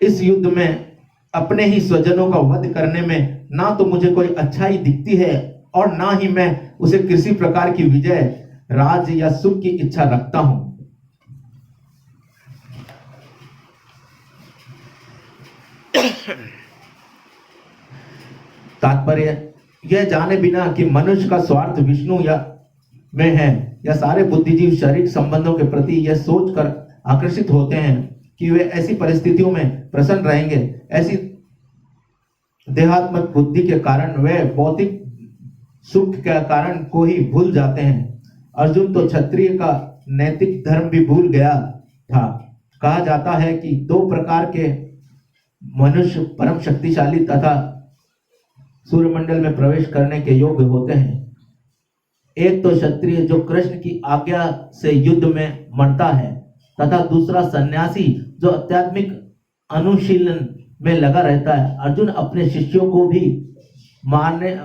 इस युद्ध में अपने ही स्वजनों का वध करने में ना तो मुझे कोई अच्छाई दिखती है और ना ही मैं उसे किसी प्रकार की विजय, राज या सुख की इच्छा रखता हूं। तात्पर्य, यह जाने बिना कि मनुष्य का स्वार्थ विष्णु या में है या सारे बुद्धिजीव शारीरिक संबंधों के प्रति यह सोचकर आकर्षित होते हैं कि वे ऐसी परिस्थितियों में प्रसन्न रहेंगे। ऐसी देहात्मक बुद्धि के कारण वे भौतिक सुख के कारण को ही भूल जाते हैं। अर्जुन तो क्षत्रिय का नैतिक धर्म भी भूल गया था। कहा जाता है कि दो प्रकार के मनुष्य परम शक्तिशाली तथा सूर्यमंडल में प्रवेश करने के योग्य होते हैं। एक तो क्षत्रिय जो कृष्ण की आज्ञा से युद्ध में मरता है तथा दूसरा सन्यासी जो आध्यात्मिक अनुशीलन में लगा रहता है। अर्जुन अपने शिष्यों को भी मारने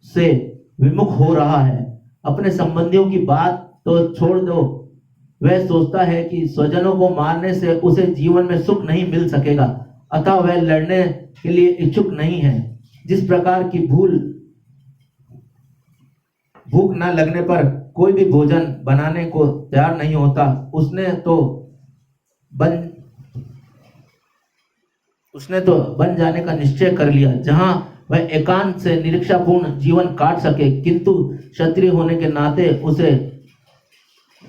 से विमुख हो रहा है। अपने संबंधियों की बात तो छोड़ दो, वह सोचता है कि स्वजनों को मारने से उसे जीवन में सुख नहीं मिल सकेगा, अतः वह लड़ने के लिए इच्छुक नहीं है। जिस प्रकार की भूख न लगने पर कोई भी भोजन बनाने को तैयार नहीं होता, उसने तो बन जाने का निश्चय कर लिया जहां वह एकांत से निरीक्षापूर्ण जीवन काट सके। किंतु क्षत्रिय होने के नाते उसे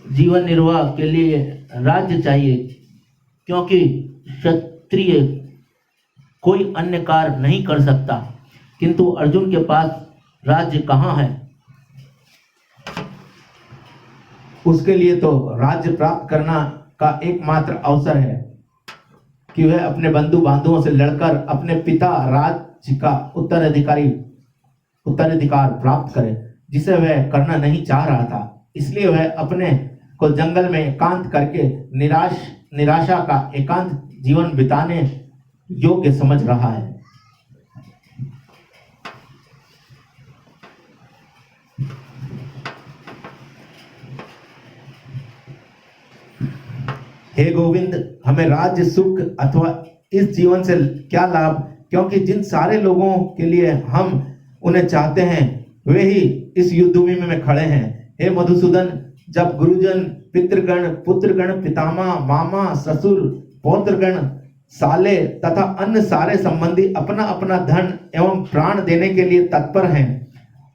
जीवन निर्वाह के लिए राज्य चाहिए, क्योंकि क्षत्रिय कोई अन्य कार्य नहीं कर सकता। किंतु अर्जुन के पास राज्य कहाँ है? उसके लिए तो राज्य प्राप्त करना का एकमात्र अवसर है कि वह अपने बंधु बांधवों से लड़कर अपने पिता राज्य का उत्तराधिकार प्राप्त करे, जिसे वह करना नहीं चाह रहा था। इसलिए वह अपने को जंगल में एकांत करके निराशा का एकांत जीवन बिताने योग्य समझ रहा है। हे गोविंद, हमें राज्य सुख अथवा इस जीवन से क्या लाभ, क्योंकि जिन सारे लोगों के लिए हम उन्हें चाहते हैं वे ही इस युद्ध भूमि में खड़े हैं। हे मधुसूदन, जब गुरुजन, पितृगण, पुत्रगण, पितामह, मामा, ससुर, पौत्रगण, साले तथा अन्य सारे संबंधी अपना अपना धन एवं प्राण देने के लिए तत्पर हैं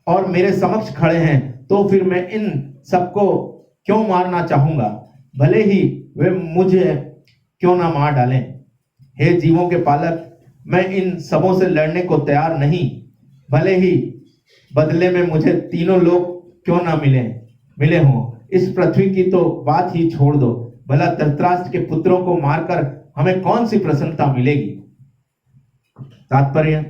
और मेरे समक्ष खड़े हैं, तो फिर मैं इन सबको क्यों मारना चाहूंगा, भले ही वे मुझे क्यों ना मार डालें। हे जीवों के पालक, मैं इन सबों से लड़ने को तैयार नहीं, भले ही बदले में मुझे तीनों लोग क्यों ना मिले हों, इस पृथ्वी की तो बात ही छोड़ दो, भला धृतराष्ट्र के पुत्रों को मारकर हमें कौन सी प्रसन्नता मिलेगी। तात्पर्य,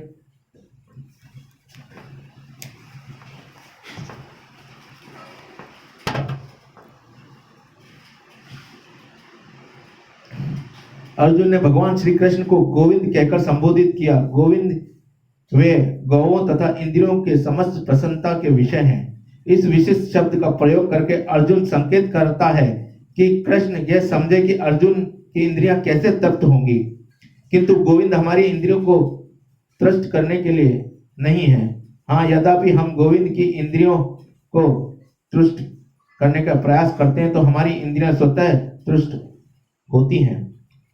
अर्जुन ने भगवान श्री कृष्ण को गोविंद कहकर संबोधित किया। गोविंद वे गौओं तथा इंद्रियों के समस्त प्रसन्नता के विषय हैं। इस विशिष्ट शब्द का प्रयोग करके अर्जुन संकेत करता है कि कृष्ण यह समझे कि अर्जुन की इंद्रियां कैसे तृप्त होंगी, किंतु गोविंद हमारी इंद्रियों को तृष्ट करने के लिए नहीं है। हाँ, यद्यपि हम गोविंद की इंद्रियों को तुष्ट करने का प्रयास करते हैं तो हमारी इंद्रियां स्वतः तुष्ट होती हैं।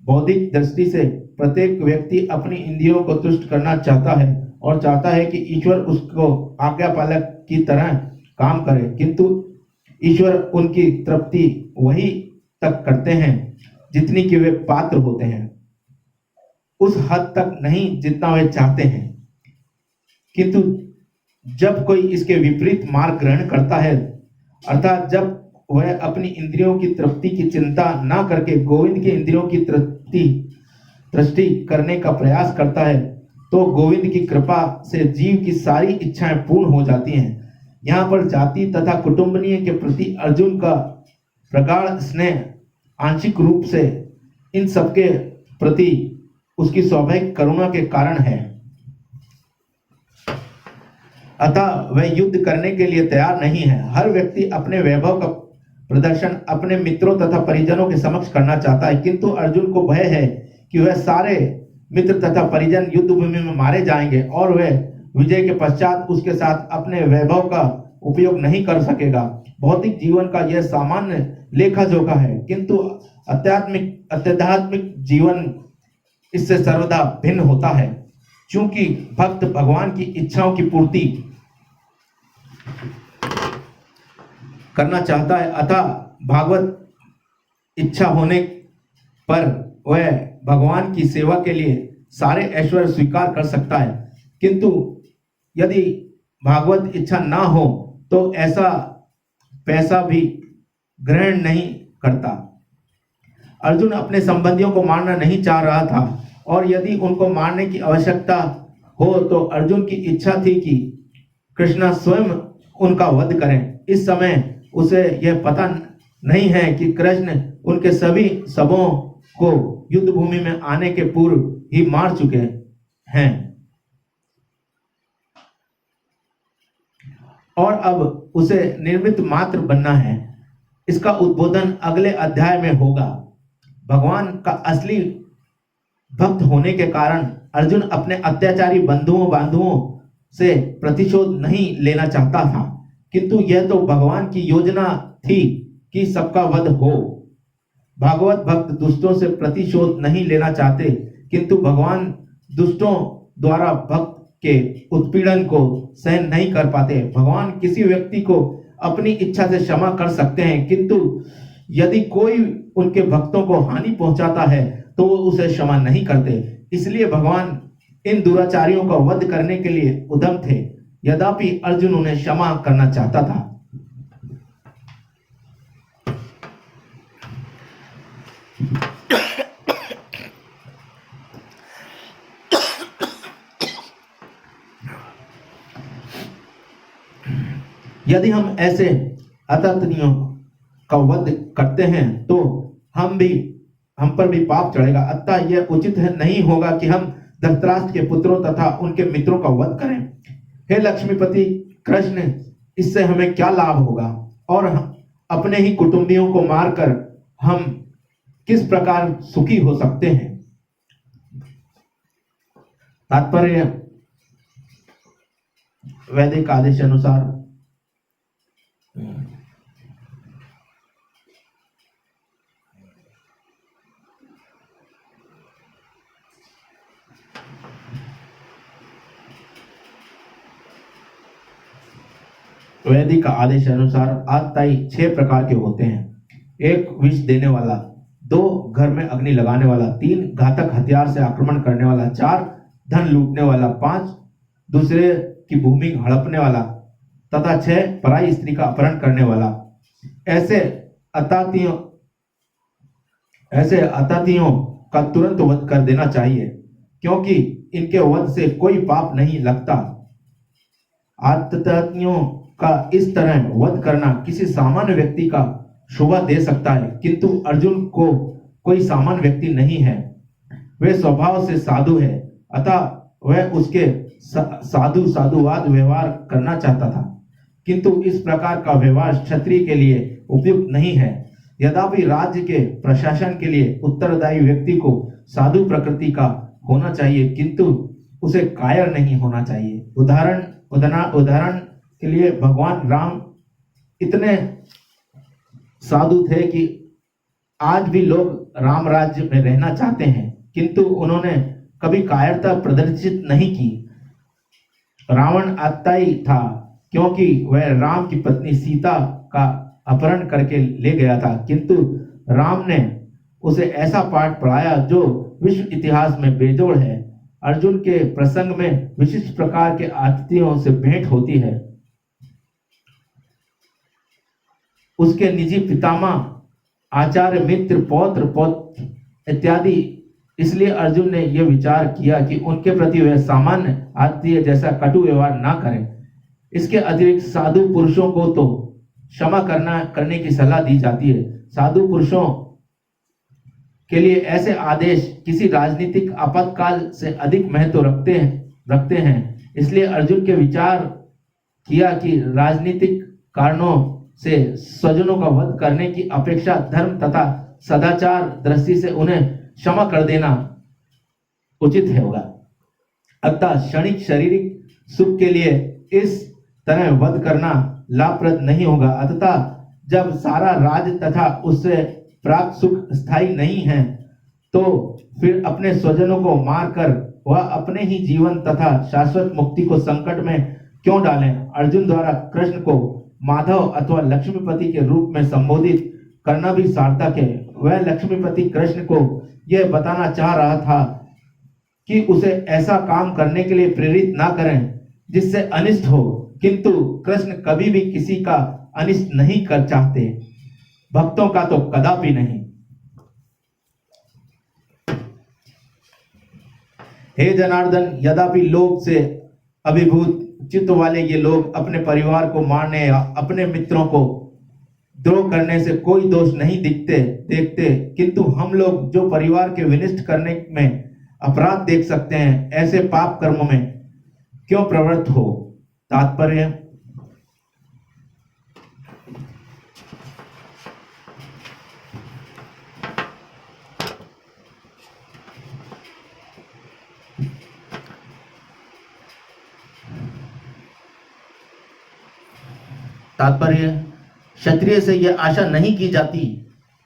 बौद्धिक दृष्टि से प्रत्येक व्यक्ति अपनी इंद्रियों को तुष्ट करना चाहता है और चाहता है कि ईश्वर उसको आज्ञापालक की तरह काम करे, किंतु ईश्वर उनकी तृप्ति वही तक करते हैं जितनी कि वे पात्र होते हैं, उस हद तक नहीं जितना वे चाहते हैं। किंतु जब कोई इसके विपरीत मार्ग ग्रहण करता है, अर्थात जब वह अपनी इंद्रियों की तृप्ति की चिंता ना करके गोविंद की इंद्रियों की तृष्टि करने का प्रयास करता है, तो गोविंद की कृपा से जीव की सारी इच्छाएं पूर्ण हो जाती हैं। यहाँ पर जाति तथा कुटुंबनीय के प्रति अर्जुन का प्रगाढ़ स्नेह आंशिक रूप से इन सबके प्रति उसकी स्वाभाविक करुणा के कारण है। अतः वह युद्ध करने के लिए तैयार नहीं है। हर व्यक्ति अपने वैभव का प्रदर्शन अपने मित्रों तथा परिजनों के समक्ष करना चाहता है, किंतु अर्जुन को भय है कि वह सारे मित्र तथा परिजन युद्ध भूमि में मारे जाएंगे और वह विजय के पश्चात उसके साथ अपने वैभव का उपयोग नहीं कर सकेगा। भौतिक जीवन का यह सामान्य लेखा जोखा है, किंतु आध्यात्मिक जीवन इससे सर्वदा भिन्न होता है। चूंकि भक्त भगवान की इच्छाओं की पूर्ति करना चाहता है, अतः भागवत इच्छा होने पर वह भगवान की सेवा के लिए सारे ऐश्वर्य स्वीकार कर सकता है, किंतु यदि भागवत इच्छा ना हो तो ऐसा पैसा भी ग्रहण नहीं करता। अर्जुन अपने संबंधियों को मारना नहीं चाह रहा था, और यदि उनको मारने की आवश्यकता हो तो अर्जुन की इच्छा थी कि कृष्ण स्वयं उनका वध करें। इस समय उसे यह पता नहीं है कि कृष्ण उनके सभी सबों को युद्ध भूमि में आने के पूर्व ही मार चुके हैं, और अब उसे निर्मित मात्र बनना है। इसका उद्बोधन अगले अध्याय में होगा। भगवान का असली भक्त होने के कारण अर्जुन अपने अत्याचारी बांधुओं से प्रतिशोध नहीं लेना चाहता था, किंतु यह तो भगवान की योजना थी कि सबका वध हो। भागवत भक्त दुष्टों से प्रतिशोध नहीं लेना चाहते, किंतु भगवान दुष्टों द्वारा भक्त के उत्पीड़न को सहन नहीं कर पाते। भगवान किसी व्यक्ति को अपनी इच्छा से क्षमा कर सकते हैं, किंतु यदि कोई उनके भक्तों को हानि पहुंचाता है तो वो उसे क्षमा नहीं करते। इसलिए भगवान इन दुराचारियों का वध करने के लिए उद्यम थे, यद्यपि अर्जुन उन्हें क्षमा करना चाहता था। यदि हम ऐसे अतर्कनियों का वध करते हैं तो हम पर भी पाप चढ़ेगा। अतः यह उचित नहीं होगा कि हम धृतराष्ट्र के पुत्रों तथा उनके मित्रों का वध करें। हे लक्ष्मीपति कृष्ण, इससे हमें क्या लाभ होगा, और अपने ही कुटुंबियों को मारकर हम किस प्रकार सुखी हो सकते हैं। तात्पर्य, वैदिक आदेश अनुसार वैदिक आदेश अनुसार आतताई 6 प्रकार के होते हैं। 1 विष देने वाला, 2 घर में अग्नि लगाने वाला, 3 घातक हथियार से आक्रमण करने वाला, 4 धन लूटने वाला, 5 दूसरे की भूमि हड़पने वाला, तथा 6 पराई स्त्री का अपहरण करने वाला। ऐसे आतताइयों का तुरंत वध कर देना चाहिए, क्योंकि इनके वध से कोई पाप नहीं लगता। आतताइयों का इस तरह वध करना किसी सामान्य व्यक्ति का शोभा दे सकता है, किंतु अर्जुन को कोई सामान्य व्यक्ति नहीं है। वे स्वभाव से साधु है, अतः वह उसके साधुवाद व्यवहार करना चाहता था, किंतु इस प्रकार का व्यवहार क्षत्रिय के लिए उपयुक्त नहीं है। यद्यपि राज्य के प्रशासन के लिए उत्तरदायी व्यक्ति को साधु प्रकृति का होना चाहिए, किंतु उसे कायर नहीं होना चाहिए। उदाहरण के लिए भगवान राम इतने साधु थे कि आज भी लोग राम राज्य में रहना चाहते हैं, किंतु उन्होंने कभी कायरता प्रदर्शित नहीं की। रावण आतताई था, क्योंकि वह राम की पत्नी सीता का अपहरण करके ले गया था, किंतु राम ने उसे ऐसा पाठ पढ़ाया जो विश्व इतिहास में बेजोड़ है। अर्जुन के प्रसंग में विशिष्ट प्रकार के आतिथ्यों से भेंट होती है। उसके निजी पितामह, आचार्य, मित्र, पौत्र इत्यादि। इसलिए अर्जुन ने यह विचार किया कि उनके प्रति वह सामान्य आतिथ्य जैसा कटु व्यवहार ना करें। इसके अतिरिक्त साधु पुरुषों को तो क्षमा करने की सलाह दी जाती है। साधु पुरुषों के लिए ऐसे आदेश किसी राजनीतिक आपातकाल से अधिक महत्व रखते हैं। इसलिए अर्जुन के विचार किया कि राजनीतिक कारणों से स्वजनों का वध करने की अपेक्षा धर्म तथा सदाचार दृष्टि से उन्हें क्षमा कर देना उचित होगा। अतः क्षणिक शारीरिक सुख के लिए इस तरह वध करना लाभप्रद नहीं होगा। अतः जब सारा राज्य तथा उससे प्राप्त सुख स्थायी नहीं है, तो फिर अपने स्वजनों को मारकर वह अपने ही जीवन तथा शाश्वत मुक्ति को संकट में क्यों डालें। अर्जुन द्वारा कृष्ण को माधव अथवा लक्ष्मीपति के रूप में संबोधित करना भी सार्थक है। वह लक्ष्मीपति कृष्ण को यह बताना चाह रहा था कि उसे ऐसा काम करने के लिए प्रेरित ना करें जिससे अनिष्ट हो, किंतु कृष्ण कभी भी किसी का अनिष्ट नहीं कर चाहते, भक्तों का तो कदापि नहीं। हे जनार्दन, यद्यपि लोभ से अभिभूत चित्त वाले ये लोग अपने परिवार को मारने या अपने मित्रों को द्रोह करने से कोई दोष नहीं देखते, किंतु हम लोग जो परिवार के विनष्ट करने में अपराध देख सकते हैं, ऐसे पाप कर्मों में क्यों प्रवृत्त हो। तात्पर्य, क्षत्रिय से यह आशा नहीं की जाती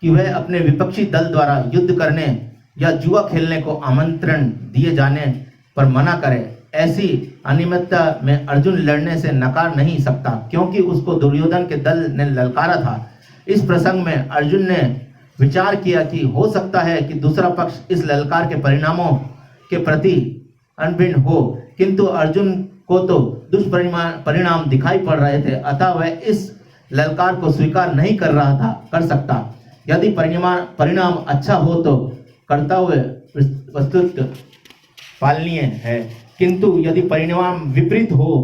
कि वह अपने विपक्षी दल द्वारा युद्ध करने या जुआ खेलने को आमंत्रण दिए जाने पर मना करे। ऐसी अनियमितता में अर्जुन लड़ने से नकार नहीं सकता, क्योंकि उसको दुर्योधन के दल ने ललकारा था। इस प्रसंग में अर्जुन ने विचार किया कि हो सकता है कि दूसरा पक्ष इस ललकार के परिणामों के प्रति अनभिन्न हो, किंतु अर्जुन को तो दुष्परिणाम दिखाई पड़ रहे थे, अतः वह इस ललकार को स्वीकार नहीं कर सकता। यदि परिणाम अच्छा हो तो कर्तव्य वस्तुत पालनीय है, किंतु यदि परिणाम विपरीत हो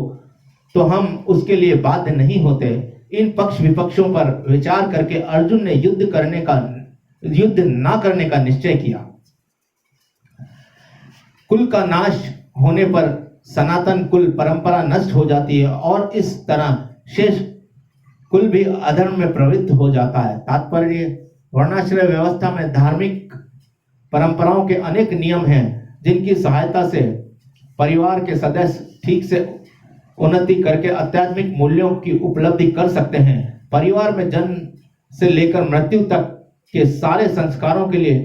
तो हम उसके लिए बाध्य नहीं होते। इन पक्ष विपक्षों पर विचार करके अर्जुन ने युद्ध ना करने का निश्चय किया। कुल का नाश होने पर सनातन कुल परंपरा नष्ट हो जाती है और इस तरह शेष कुल भी अधर्म में प्रवृत्त हो जाता है। तात्पर्य, वर्णाश्रय व्यवस्था में धार्मिक परंपराओं के अनेक नियम हैं जिनकी सहायता से परिवार के सदस्य ठीक से उन्नति करके आध्यात्मिक मूल्यों की उपलब्धि कर सकते हैं। परिवार में जन्म से लेकर मृत्यु तक के सारे संस्कारों के लिए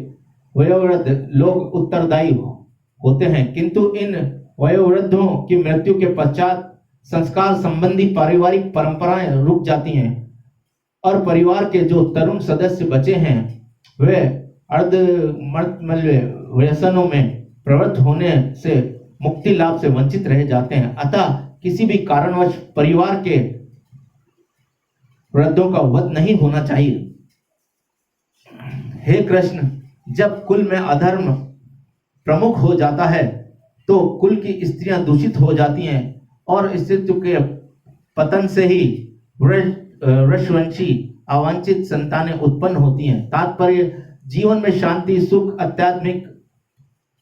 वयोवृद्ध लोग उत्तरदायी होते हैं, किंतु इन वयोवृद्धों की मृत्यु के पश्चात संस्कार संबंधी पारिवारिक परंपराएं रुक जाती हैं और परिवार के जो तरुण सदस्य बचे हैं वे अर्धमर्त्य व्यसनों में प्रवृत्त होने से मुक्ति लाभ से वंचित रह जाते हैं। अतः किसी भी कारणवश परिवार के वृद्धों का वध नहीं होना चाहिए। हे कृष्ण, जब कुल में अधर्म प्रमुख हो जाता है तो कुल की स्त्रियां दूषित हो जाती हैं और अस्तित्व के पतन से ही वृषवंशी अवांछित संतानें उत्पन्न होती हैं। तात्पर्य, जीवन में शांति, सुख, आध्यात्मिक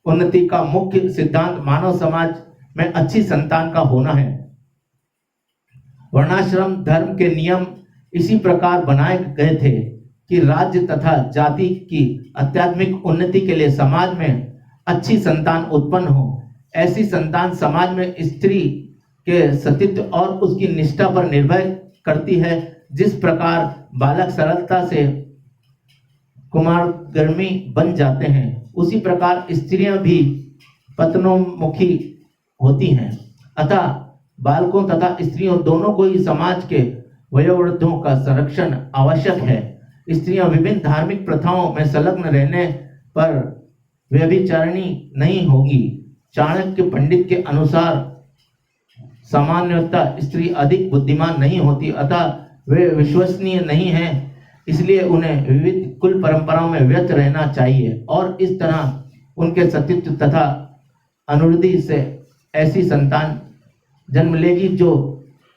उन्नति का मुख्य सिद्धांत मानव समाज में अच्छी संतान का होना है। वर्णाश्रम धर्म के नियम इसी प्रकार बनाए गए थे कि राज्य तथा जाति की आध्यात्मिक उन्नति के लिए समाज में अच्छी संतान उत्पन्न हो। ऐसी संतान समाज में स्त्री के सतीत्व और उसकी निष्ठा पर निर्भर करती है। जिस प्रकार बालक सरलता से कुमारगर्मी बन जाते हैं, उसी प्रकार स्त्रियां भी पतनोमुखी होती हैं। अतः बालकों तथा स्त्रियों दोनों को ही समाज के वयोवृद्धों का संरक्षण आवश्यक है। स्त्रियां विभिन्न धार्मिक प्रथाओं में संलग्न रहने पर व्यभिचारिणी नहीं होगी। चाणक्य पंडित के अनुसार सामान्यतः स्त्री अधिक बुद्धिमान नहीं होती, अतः वे विश्वसनीय नहीं हैं, इसलिए उन्हें विविध कुल परंपराओं में व्यस्त रहना चाहिए और इस तरह उनके सतीत्व तथा अनुवृद्धि से ऐसी संतान जन्म लेगी जो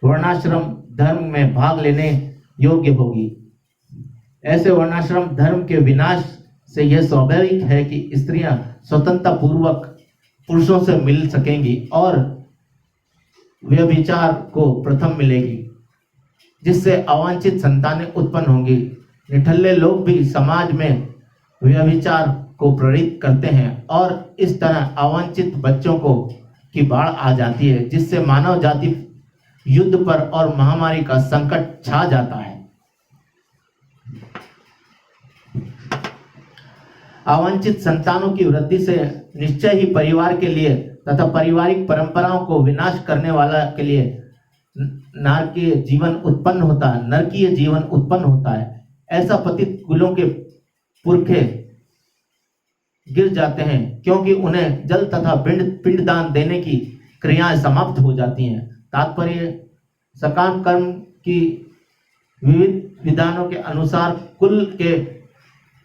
वर्णाश्रम धर्म में भाग लेने योग्य होगी। ऐसे वर्णाश्रम धर्म के विनाश से यह स्वाभाविक है कि स्त्रियां स्वतंत्रता पूर्वक पुरुषों से मिल सकेंगी और व्यभिचार को प्रथम मिलेगी, जिससे अवांछित संतानें उत्पन्न होंगी। निठल्ले लोग भी समाज में व्यभिचार को प्रेरित करते हैं और इस तरह अवांछित बच्चों को की बाढ़ आ जाती है, जिससे मानव जाति युद्ध पर और महामारी का संकट छा जाता है। अवांछित संतानों की वृद्धि से निश्चय ही परिवार के लिए तथा पारिवारिक परंपराओं को विनाश करने वाला के लिए नरकीय जीवन उत्पन्न होता है। ऐसा पतित कुलों के पुरखे गिर जाते हैं, क्योंकि उन्हें जल तथा पिंडदान देने की क्रियाएं समाप्त हो जाती हैं। तात्पर्य, सकाम कर्म की विविध विधानों के अनुसार कुल के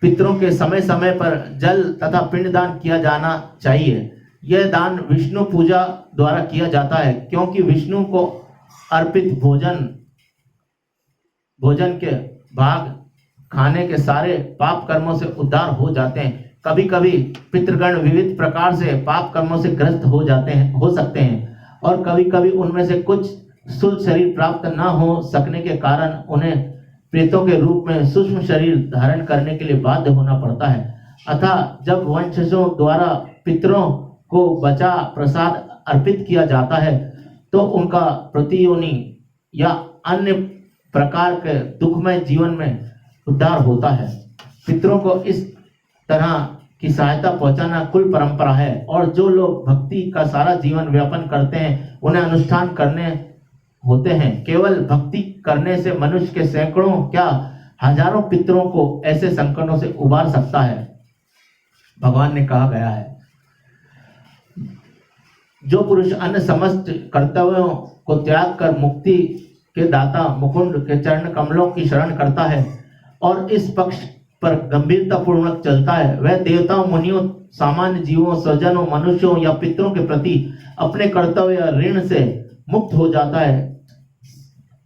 पितरों के समय समय पर जल तथा पिंडदान किया जाना चाहिए। यह दान विष्णु पूजा द्वारा किया जाता है, क्योंकि विष्णु को अर्पित भोजन के भाग खाने के सारे पाप कर्मों से उद्धार हो जाते हैं। कभी कभी पितृगण विविध प्रकार से पाप कर्मों से ग्रस्त हो सकते हैं और कभी कभी उनमें से कुछ स्थूल शरीर प्राप्त न हो सकने के कारण उन्हें प्रेतों के रूप में सूक्ष्म शरीर धारण करने के लिए बाध्य होना पड़ता है। अतः जब वंशजों द्वारा पितरों को बचा प्रसाद अर्पित किया जाता है तो उनका प्रतियोनि या अन्य प्रकार के दुखमय जीवन में उद्धार होता है। पितरों को इस तरह की सहायता पहुंचाना कुल परंपरा है और जो लोग भक्ति का सारा जीवन व्यापन करते हैं उन्हें अनुष्ठान करने होते हैं। केवल भक्ति करने से मनुष्य के सैकड़ों क्या हजारों पितरों को ऐसे संकटों से उबार सकता है। भगवान ने कहा गया है, जो पुरुष अन्य समस्त कर्तव्यों को त्याग कर मुक्ति के दाता मुकुंद के चरण कमलों की शरण करता है और इस पक्ष पर गंभीरता पूर्वक चलता है, वह देवताओं, मुनियों, सामान्य जीवों, स्वजनों, मनुष्यों या पितरों के प्रति अपने कर्तव्य या ऋण से मुक्त हो जाता है।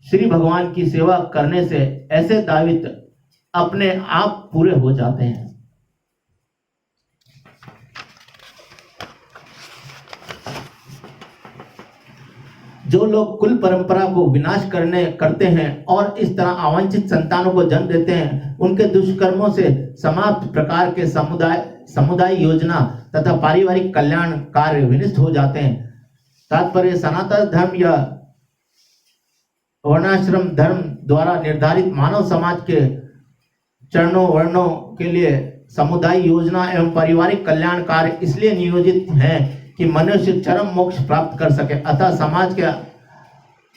श्री भगवान की सेवा करने से ऐसे दायित्व अपने आप पूरे हो जाते हैं। जो लोग कुल परंपरा को विनाश करते हैं और इस तरह अवांछित संतानों को जन्म देते हैं, उनके दुष्कर्मों से समाप्त प्रकार के समुदाय योजना तथा पारिवारिक कल्याण कार्य विनष्ट हो जाते हैं। तात्पर्य, सनातन धर्म या वर्णाश्रम धर्म द्वारा निर्धारित मानव समाज के चरणों वर्णों के लिए समुदाय योजना एवं पारिवारिक कल्याण कार्य इसलिए नियोजित हैं कि मनुष्य चरम मोक्ष प्राप्त कर सके। अतः समाज के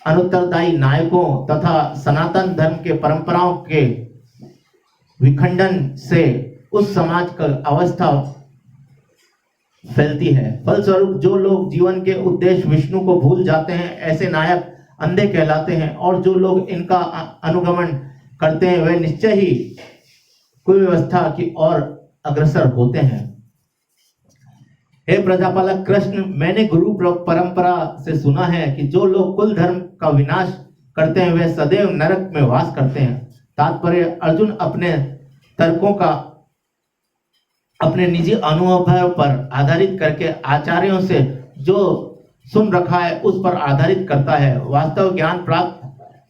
अनुत्तरदायी नायकों तथा सनातन धर्म के परंपराओं के विखंडन से उस समाज का अवस्था फैलती है। फलस्वरूप जो लोग जीवन के उद्देश्य विष्णु को भूल जाते हैं, ऐसे नायक अंधे कहलाते हैं, और जो लोग इनका अनुगमन करते हैं वे निश्चय ही कुव्यवस्था की ओर अग्रसर होते हैं। हे प्रजापालक कृष्ण, मैंने गुरु परंपरा से सुना है कि जो लोग कुल धर्म का विनाश करते हैं वे सदैव नरक में वास करते हैं। तात्पर्य, अर्जुन अपने तर्कों का अपने निजी अनुभव पर आधारित करके आचार्यों से जो सुन रखा है उस पर आधारित करता है। वास्तव ज्ञान प्राप्त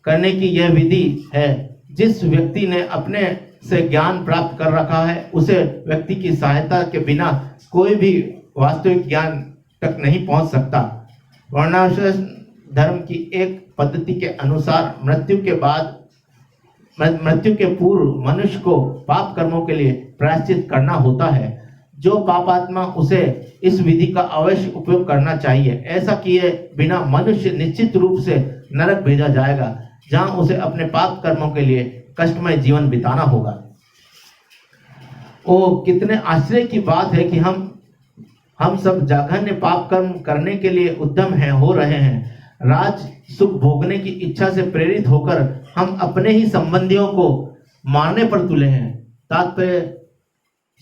करने की यह विधि है। जिस व्यक्ति ने अपने से ज्ञान प्राप्त कर रखा है उसे व्यक्ति की सहायता के बिना कोई भी वास्तविक ज्ञान तक नहीं पहुंच सकता। वर्णाश्रम धर्म की एक पद्धति के अनुसार मृत्यु के पूर्व मनुष्य को पाप कर्मों के लिए प्रायश्चित करना होता है। जो पापात्मा उसे इस विधि का अवश्य उपयोग करना चाहिए। ऐसा किए बिना मनुष्य निश्चित रूप से नरक भेजा जाएगा, जहां उसे अपने पाप कर्मों के लिए कष्टमय जीवन बिताना होगा। ओ, कितने आश्चर्य की बात है कि हम सब जघन्य पाप कर्म करने के लिए उद्यम हो रहे हैं। राज सुख भोगने की इच्छा से प्रेरित होकर हम अपने ही संबंधियों को मारने पर तुले हैं। तात्पर्य,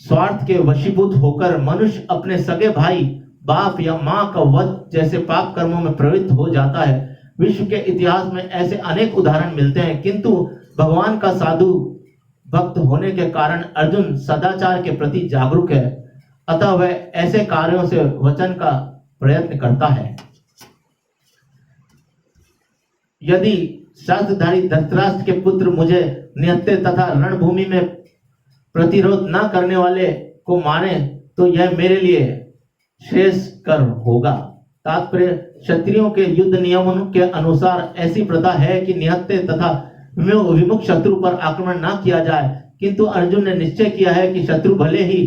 स्वार्थ के वशीभूत होकर मनुष्य अपने सगे भाई, बाप या माँ का वध जैसे पाप कर्मों में प्रवृत्त हो जाता है। विश्व के इतिहास में ऐसे अनेक उदाहरण मिलते हैं, किंतु भगवान का साधु भक्त होने के कारण अर्जुन सदाचार के प्रति जागरूक है, अतः वह ऐसे कार्यों से वचन का प्रयत्न करता है। यदि शास्त्रधारी धृतराष्ट्र के पुत्र मुझे निहत्थे तथा रणभूमि में प्रतिरोध न करने वाले को मारे तो यह मेरे लिए श्रेयस्कर होगा। तात्पर्य, क्षत्रियों के युद्ध नियमों के अनुसार ऐसी प्रथा है कि निहत्थे तथा विमुख शत्रु पर आक्रमण न किया जाए, किंतु अर्जुन ने निश्चय किया है कि शत्रु भले ही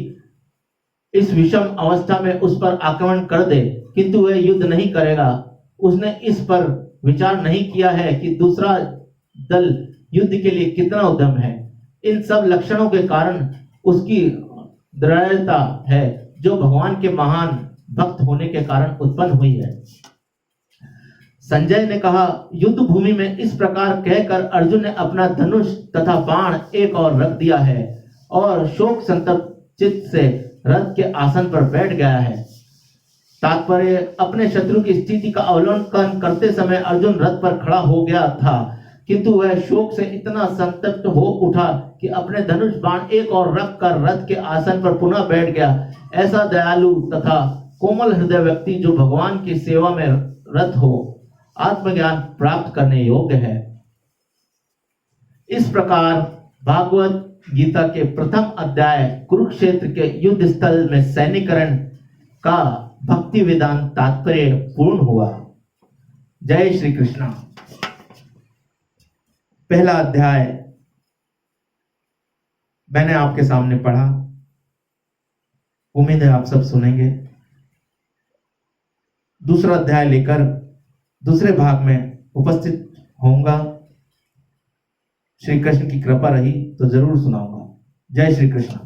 इस विषम अवस्था में उस पर आक्रमण कर दे, किंतु वह युद्ध नहीं करेगा। उसने इस पर विचार नहीं किया है कि दूसरा दल युद्ध के लिए कितना उद्यम है। इन सब लक्षणों के कारण उसकी दृढ़ता है, जो भगवान के महान भक्त होने के कारण उत्पन्न हुई है। संजय ने कहा, युद्ध भूमि में इस प्रकार कहकर अर्जुन ने अपना धनुष तथा बाण एक और रख दिया है और शोक संतप्त चित्त से रथ के आसन पर बैठ गया है। तात्पर्य, अपने शत्रु की स्थिति का अवलोकन करते समय अर्जुन रथ पर खड़ा हो गया था, किंतु वह शोक से इतना संतप्त हो उठा कि अपने धनुष बाण एक और रखकर रथ के आसन पर पुनः बैठ गया। ऐसा दयालु तथा कोमल हृदय व्यक्ति जो भगवान की सेवा में रत हो, आत्मज्ञान प्राप्त करने योग्य है। इस प्रकार भागवत गीता के प्रथम अध्याय कुरुक्षेत्र के युद्ध स्थल में सैनिकरण का भक्ति वेदांत तात्पर्य पूर्ण हुआ। जय श्री कृष्ण। पहला अध्याय मैंने आपके सामने पढ़ा, उम्मीद है आप सब सुनेंगे। दूसरा अध्याय लेकर दूसरे भाग में उपस्थित होऊंगा। श्री कृष्ण की कृपा रही तो जरूर सुनाऊंगा। जय श्री कृष्ण।